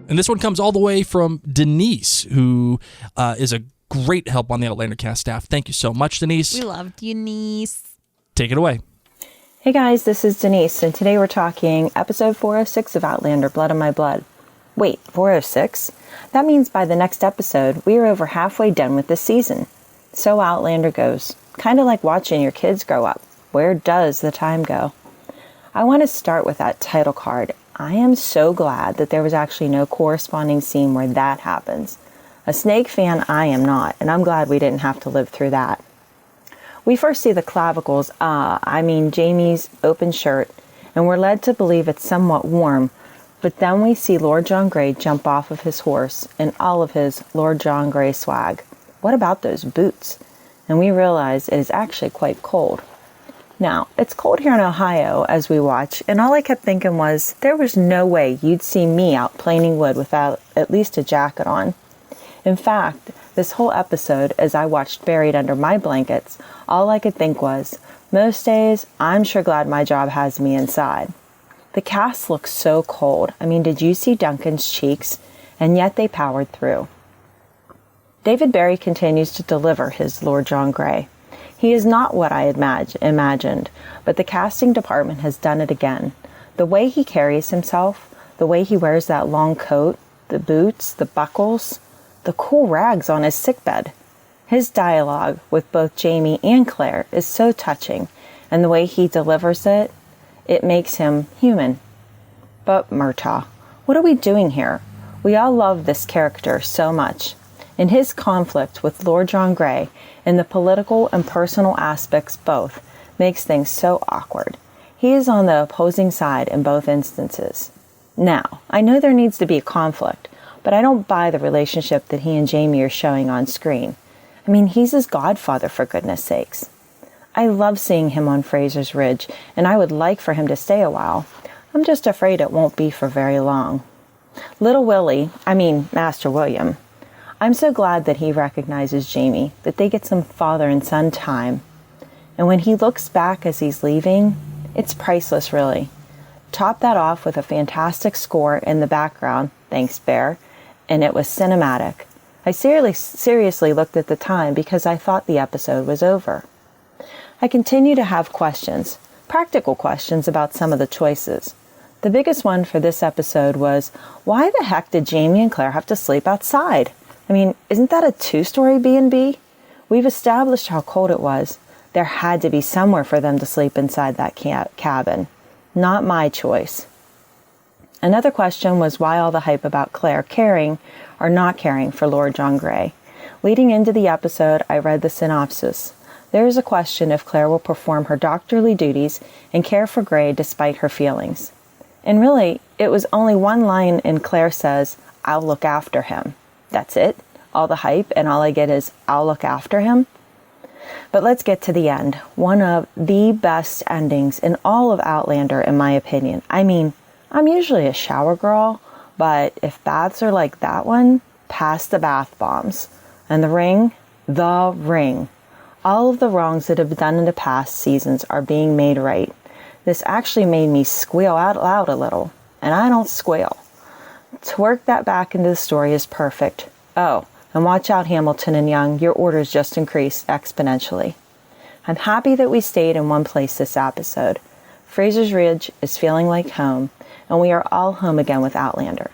And this one comes all the way from Denise, who is a great help on the Outlander cast staff. Thank you so much, Denise. We love Denise. Take it away. Hey guys, this is Denise, and today we're talking episode 406 of Outlander, Blood on My Blood. Wait, 406? That means by the next episode, we are over halfway done with this season. So Outlander goes. Kind of like watching your kids grow up. Where does the time go? I want to start with that title card. I am so glad that there was actually no corresponding scene where that happens. A Snake fan I am not, and I'm glad we didn't have to live through that. We first see the clavicles, Jamie's open shirt, and we're led to believe it's somewhat warm, but then we see Lord John Grey jump off of his horse in all of his Lord John Grey swag. What about those boots? And we realize it is actually quite cold. Now, it's cold here in Ohio as we watch, and all I kept thinking was, there was no way you'd see me out planing wood without at least a jacket on. In fact, this whole episode, as I watched buried under my blankets, all I could think was, most days, I'm sure glad my job has me inside. The cast looks so cold. Did you see Duncan's cheeks? And yet they powered through. David Barry continues to deliver his Lord John Grey. He is not what I imagined, but the casting department has done it again. The way he carries himself, the way he wears that long coat, the boots, the buckles, the cool rags on his sickbed. His dialogue with both Jamie and Claire is so touching, and the way he delivers it, it makes him human. But Murtaugh, what are we doing here? We all love this character so much. In his conflict with Lord John Grey, and the political and personal aspects both, makes things so awkward. He is on the opposing side in both instances. Now, I know there needs to be a conflict, but I don't buy the relationship that he and Jamie are showing on screen. He's his godfather, for goodness sakes. I love seeing him on Fraser's Ridge, and I would like for him to stay a while. I'm just afraid it won't be for very long. Master William. I'm so glad that he recognizes Jamie, that they get some father and son time. And when he looks back as he's leaving, it's priceless, really. Top that off with a fantastic score in the background, thanks Bear, and it was cinematic. I seriously looked at the time because I thought the episode was over. I continue to have questions, practical questions about some of the choices. The biggest one for this episode was, why the heck did Jamie and Claire have to sleep outside? Isn't that a 2-story B&B? We've established how cold it was. There had to be somewhere for them to sleep inside that cabin. Not my choice. Another question was why all the hype about Claire caring or not caring for Lord John Grey. Leading into the episode, I read the synopsis. There is a question if Claire will perform her doctorly duties and care for Grey despite her feelings. And really, it was only one line and Claire says, "I'll look after him." That's it? All the hype and all I get is, "I'll look after him"? But let's get to the end. One of the best endings in all of Outlander, in my opinion. I'm usually a shower girl, but if baths are like that one, pass the bath bombs. And the ring. All of the wrongs that have been done in the past seasons are being made right. This actually made me squeal out loud a little, and I don't squeal. To work that back into the story is perfect. Oh, and watch out, Hamilton and Young, your orders just increased exponentially. I'm happy that we stayed in one place this episode. Fraser's Ridge is feeling like home, and we are all home again with Outlander.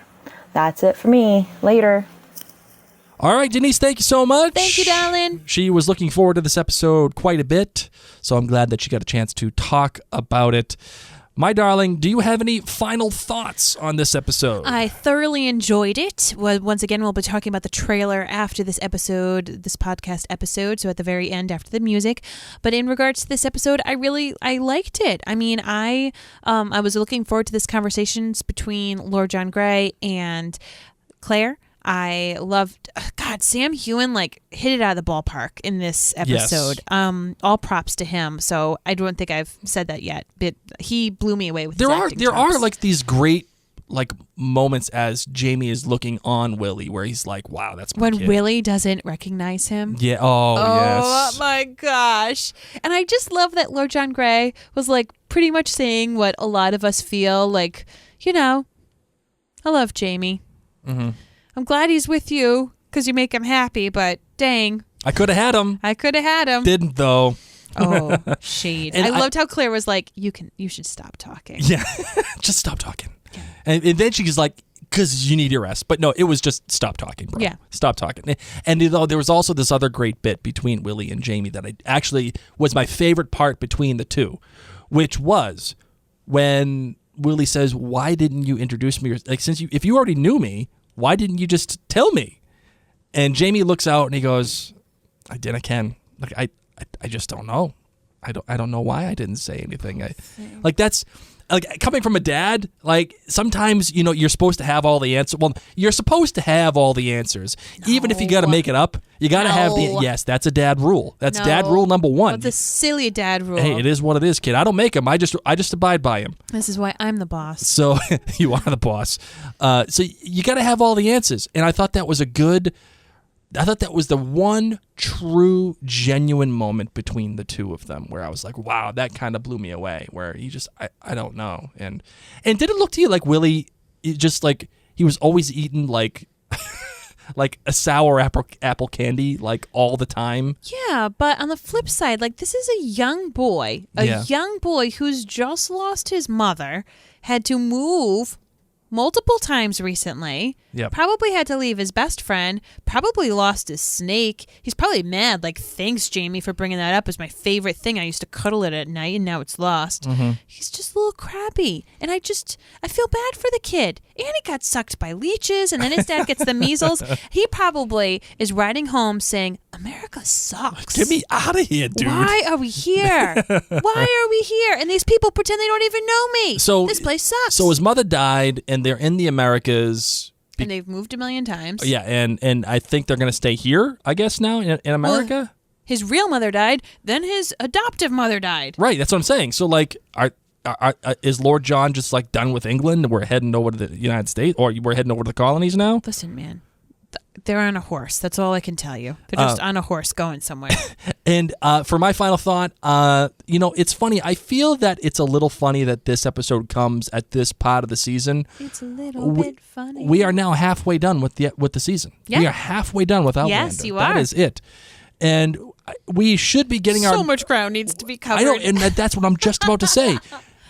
That's it for me. Later. All right, Denise, thank you so much. Thank you, darling. She was looking forward to this episode quite a bit, so I'm glad that she got a chance to talk about it. My darling, do you have any final thoughts on this episode? I thoroughly enjoyed it. Well, once again, we'll be talking about the trailer after this podcast episode, so at the very end after the music. But in regards to this episode, I liked it. I was looking forward to this conversations between Lord John Grey and Claire. I loved, Sam Heughan hit it out of the ballpark in this episode. Yes. All props to him. So I don't think I've said that yet, but he blew me away with there his are acting there chops. are these great like moments as Jamie is looking on Willie, where he's like, "Wow, that's my When kid." Willie doesn't recognize him. Yeah. Oh, yes. my gosh. And I just love that Lord John Grey was like pretty much saying what a lot of us feel like, I love Jamie. Mm-hmm. I'm glad he's with you because you make him happy, but dang, I could have had him. I could have had him. Didn't though. Oh, shade. And I loved how Claire was like, you should stop talking. Yeah. Just stop talking. And then she's like, because you need your rest. But no, it was just stop talking, bro. Yeah. Stop talking. And there was also this other great bit between Willie and Jamie that I actually was my favorite part between the two, which was when Willie says, "Why didn't you introduce me? Like, if you already knew me, why didn't you just tell me?" And Jamie looks out and he goes, "I did. I can. Like, I just don't know. I don't know why I didn't say anything. Like that's." Like coming from a dad, like sometimes you're supposed to have all the answers. Well, you're supposed to have all the answers, even if you got to make it up. You got to have the yes. That's a dad rule. That's dad rule number one. That's a silly dad rule. Hey, it is what it is, kid. I don't make them. I just abide by them. This is why I'm the boss. So you are the boss. So you got to have all the answers, and I thought that was the one true, genuine moment between the two of them where I was like, wow, that kind of blew me away, where he just, I don't know. And did it look to you like Willie, just like he was always eating like like a sour apple candy like all the time? Yeah, but on the flip side, like this is a young boy who's just lost his mother, had to move multiple times recently. Yep. Probably had to leave his best friend. Probably lost his snake. He's probably mad. Like, thanks, Jamie, for bringing that up. It's my favorite thing. I used to cuddle it at night, and now it's lost. Mm-hmm. He's just a little crabby, and I feel bad for the kid. And he got sucked by leeches, and then his dad gets the measles. He probably is riding home saying, "America sucks. Get me out of here, dude." Why are we here? Why are we here? And these people pretend they don't even know me. So this place sucks. So his mother died, and they're in the Americas. And they've moved a million times. Yeah, and I think they're going to stay here, I guess, now in America. Well, his real mother died, then his adoptive mother died. Right, that's what I'm saying. So, like, is Lord John just, like, done with England and we're heading over to the United States? Or we're heading over to the colonies now? Listen, man. They're on a horse. That's all I can tell you. They're just on a horse going somewhere. And for my final thought, it's funny. I feel that it's a little funny that this episode comes at this part of the season. It's a little bit funny. We are now halfway done with the season. Yeah. We are halfway done with Outlander. Yes, you That are. is it. And we should be getting So much ground needs to be covered. I know, and that's what I'm just about to say.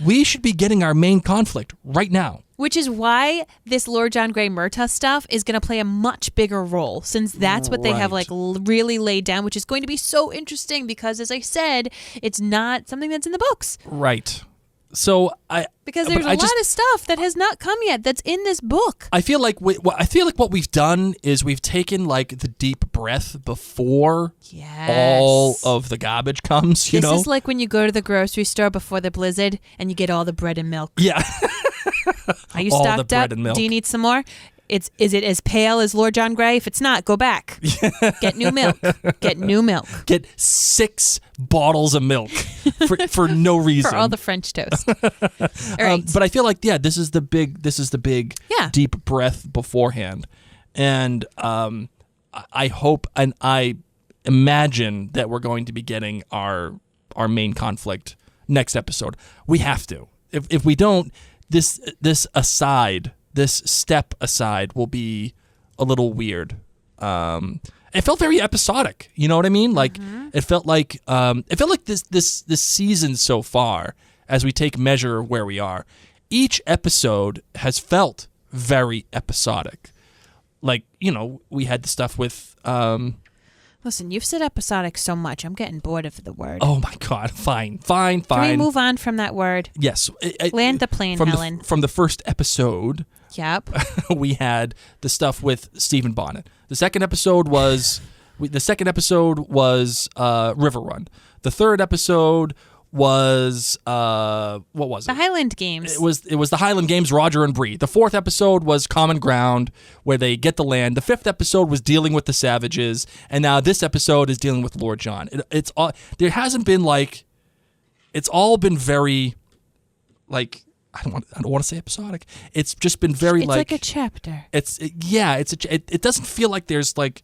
We should be getting our main conflict right now. Which is why this Lord John Grey Murtaugh stuff is going to play a much bigger role, since that's what they have Right. really laid down, which is going to be so interesting because, as I said, it's not something that's in the books. Right. So Because there's a lot of stuff that has not come yet that's in this book. I feel like what we've done is we've taken like the deep breath before Yes. all of the garbage comes. You This know, is like when you go to the grocery store before the blizzard and you get all the bread and milk. yeah. Are you All the stocked bread up? and milk. Do you need some more? Is it as pale as Lord John Grey? If it's not, go back. Get new milk. Get new milk. Get 6 bottles of milk for no reason. For all the French toast. All right. But I feel like this is the big Yeah. deep breath beforehand, and I hope and I imagine that we're going to be getting our main conflict next episode. We have to. If we don't, this step aside will be a little weird. It felt very episodic. You know what I mean? Like it felt like this season so far, as we take measure of where we are, each episode has felt very episodic. Like, we had the stuff with Listen, you've said episodic so much. I'm getting bored of the word. oh my god, fine. Can we move on from that word? Yes. Land the plane, from Helen. from the first episode, Yep. we had the stuff with Stephen Bonnet. The second episode was River Run. The third episode was what was The it? Highland Games. It was the Highland Games, Roger and Bree. The fourth episode was Common Ground, where they get the land. The fifth episode was dealing with the savages, and now this episode is dealing with Lord John. It's all there hasn't been like, it's all been very like I don't want to say episodic. It's just been very It's like a chapter. It doesn't feel like there's like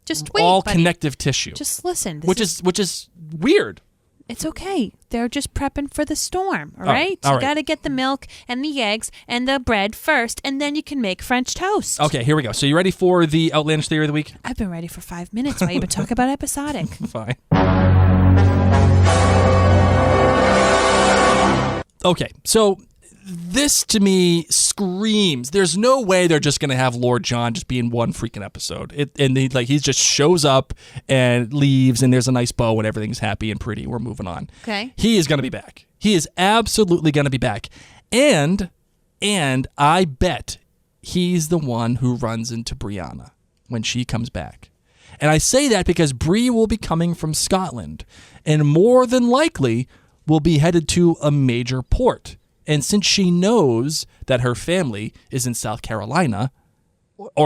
Just wait, all buddy. connective tissue. Just listen. Which is weird. It's okay. They're just prepping for the storm, all All right? right, all You right. got to get the milk and the eggs and the bread first, and then you can make French toast. Okay, here we go. So you ready for the outlandish theory of the week? I've been ready for 5 minutes while you've been talking about episodic. Fine. Okay, so this to me screams. There's no way they're just gonna have Lord John just be in one freaking episode. He just shows up and leaves, and there's a nice bow, and everything's happy and pretty. We're moving on. Okay. He is gonna be back. He is absolutely gonna be back, and I bet he's the one who runs into Brianna when she comes back. And I say that because Bree will be coming from Scotland, and more than likely will be headed to a major port. And since she knows that her family is in North Carolina, the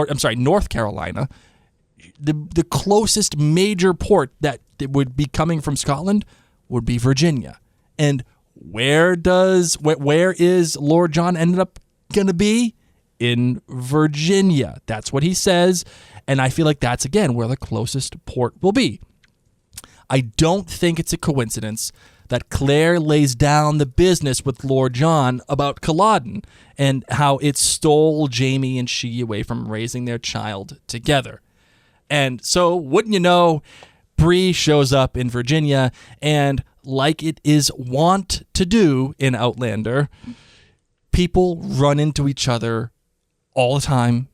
closest major port that would be coming from Scotland would be Virginia. And where is Lord John ended up going to be? In Virginia. That's what he says. And I feel like that's, again, where the closest port will be. I don't think it's a coincidence that Claire lays down the business with Lord John about Culloden and how it stole Jamie and she away from raising their child together. And so, wouldn't you know, Bree shows up in Virginia, and like it is wont to do in Outlander, people run into each other all the time.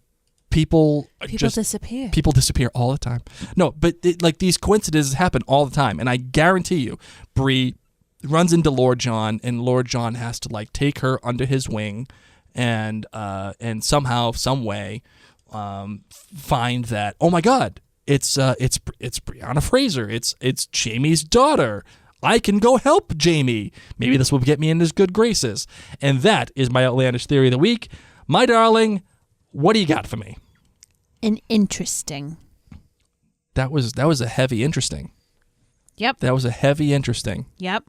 People disappear. People disappear all the time. No, but these coincidences happen all the time, and I guarantee you, Bree runs into Lord John, and Lord John has to take her under his wing, and somehow, some way, find that, oh my God, it's Brianna Fraser, it's Jamie's daughter. I can go help Jamie. Maybe this will get me in his good graces. And that is my outlandish theory of the week. My darling, what do you got for me? An interesting. That was a heavy interesting. Yep. That was a heavy interesting. Yep.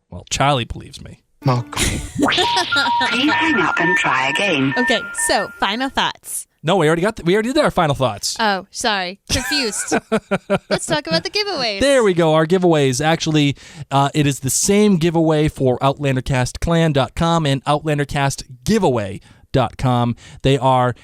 Well, Charlie believes me. Please hang up and try again. Okay, so final thoughts. No, we already did our final thoughts. Oh, sorry. Confused. Let's talk about the giveaways. There we go. Our giveaways. Actually, it is the same giveaway for OutlanderCastClan.com and OutlanderCastGiveaway.com. They are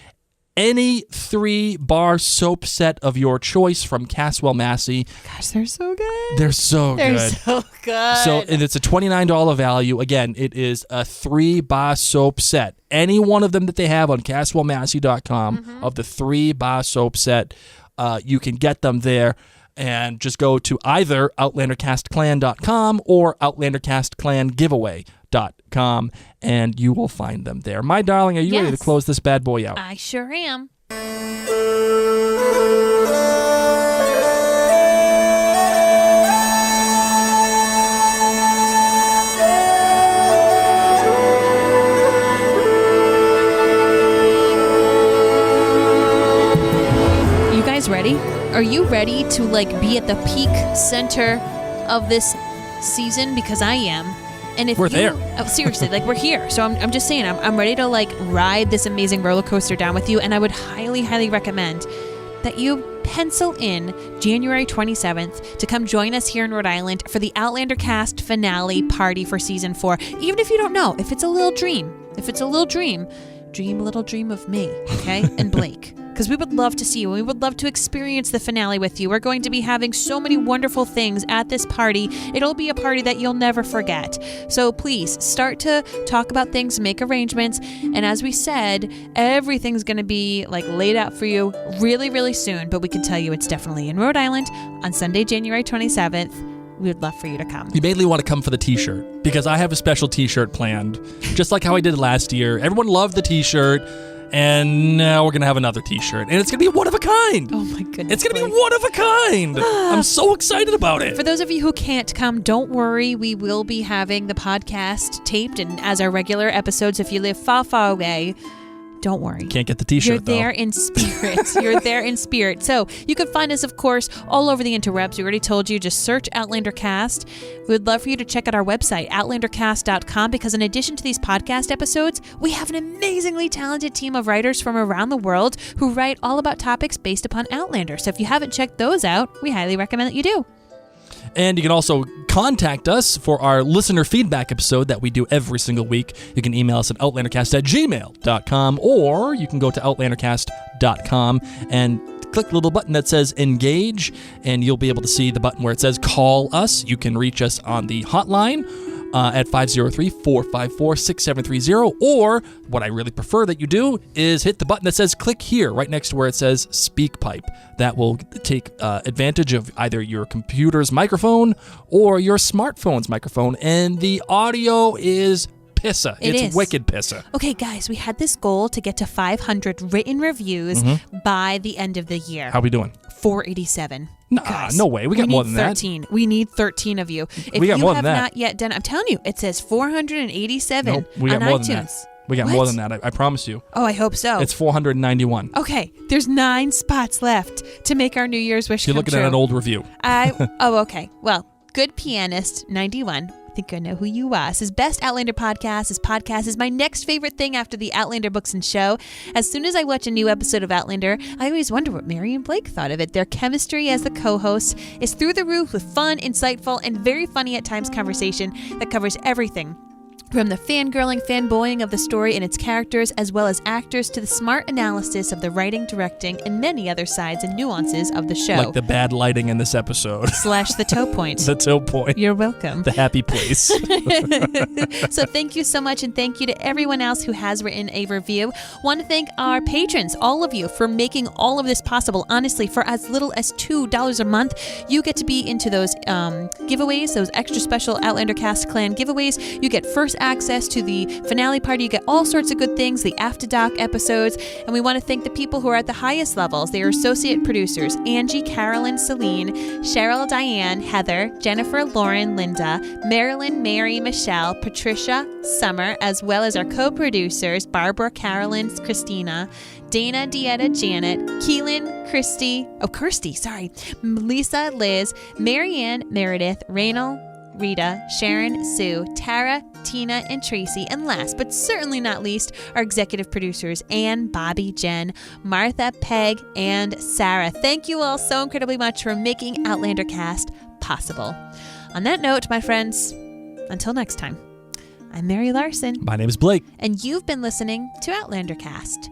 any 3-bar soap set of your choice from Caswell Massey. Gosh, they're so good. They're so They're good. so good. So, and it's a $29 value. Again, it is a 3-bar soap set. Any one of them that they have on CaswellMassey.com of the 3-bar soap set, you can get them there. And just go to either OutlanderCastClan.com or OutlanderCastClanGiveaway.com, and you will find them there. My darling, are you ready to close this bad boy out? I sure am. You guys ready? Are you ready to be at the peak center of this season? Because I am. And if We're there. Oh, seriously, we're here. So I'm just saying, I'm ready to ride this amazing roller coaster down with you. And I would highly, highly recommend that you pencil in January 27th to come join us here in Rhode Island for the Outlander Cast finale party for season 4. Even if you don't know, if it's a little dream, dream a little dream of me, okay? And Blake. Because we would love to see you, and we would love to experience the finale with you. We're going to be having so many wonderful things at this party. It'll be a party that you'll never forget. So please start to talk about things, make arrangements, and as we said, everything's going to be laid out for you really, really soon. But we can tell you it's definitely in Rhode Island on Sunday, January 27th. We would love for you to come. You mainly want to come for the t-shirt, because I have a special t-shirt planned, just like how I did last year. Everyone loved the t-shirt. And now we're going to have another t-shirt. And it's going to be one of a kind. Oh, my goodness. It's going to be one of a kind. I'm so excited about it. For those of you who can't come, don't worry. We will be having the podcast taped and as our regular episodes. If you live far, far away, Don't worry. Can't get the t-shirt, You're there in spirit. You're there in spirit. So you can find us, of course, all over the interwebs. We already told you, just search Outlander Cast. We would love for you to check out our website, outlandercast.com, because in addition to these podcast episodes, we have an amazingly talented team of writers from around the world who write all about topics based upon Outlander. So if you haven't checked those out, we highly recommend that you do. And you can also contact us for our listener feedback episode that we do every single week. You can email us at outlandercast@gmail.com, or you can go to outlandercast.com and click the little button that says engage, and you'll be able to see the button where it says call us. You can reach us on the hotline at 503-454-6730, or what I really prefer that you do is hit the button that says click here, right next to where it says speak pipe. That will take advantage of either your computer's microphone or your smartphone's microphone, and the audio is pissa. It's wicked pissa. Okay, guys, we had this goal to get to 500 written reviews by the end of the year. How we doing? 487. Nah, Guys, no way. We got more than 13. that. We need 13 of you. If We got you more have than that. not yet done, I'm telling you, it says 487 Nope, we got on more iTunes. than that. We got more than that. I promise you. Oh, I hope so. It's 491. Okay, there's 9 spots left to make our New Year's wish You're come looking true. at an old review. Okay. Well, Good Pianist 91. I think I know who you are. Says best Outlander podcast. His podcast is my next favorite thing after the Outlander books and show. As soon as I watch a new episode of Outlander, I always wonder what Mary and Blake thought of it. Their chemistry as the co-hosts is through the roof with fun, insightful, and very funny at times conversation that covers everything. From the fangirling, fanboying of the story and its characters, as well as actors, to the smart analysis of the writing, directing, and many other sides and nuances of the show. Like the bad lighting in this episode. / the toe point. The toe point. You're welcome. The happy place. So thank you so much, and thank you to everyone else who has written a review. Want to thank our patrons, all of you, for making all of this possible. Honestly, for as little as $2 a month, you get to be into those giveaways, those extra special Outlander Cast Clan giveaways. You get first access to the finale party. You get all sorts of good things, the After Doc episodes, and we want to thank the people who are at the highest levels. They are associate producers: Angie, Carolyn, Celine, Cheryl, Diane, Heather, Jennifer, Lauren, Linda, Marilyn, Mary, Michelle, Patricia, Summer, as well as our co-producers Barbara, Carolyn, Christina, Dana, Dieta, Janet, Keelan, Kirsty, Melissa, Liz, Marianne, Meredith, Raynal, Rita, Sharon, Sue, Tara, Tina, and Tracy, and last but certainly not least, our executive producers, Anne, Bobby, Jen, Martha, Peg, and Sarah. Thank you all so incredibly much for making Outlander Cast possible. On that note, my friends, until next time, I'm Mary Larson, My name is Blake. and you've been listening to Outlander Cast.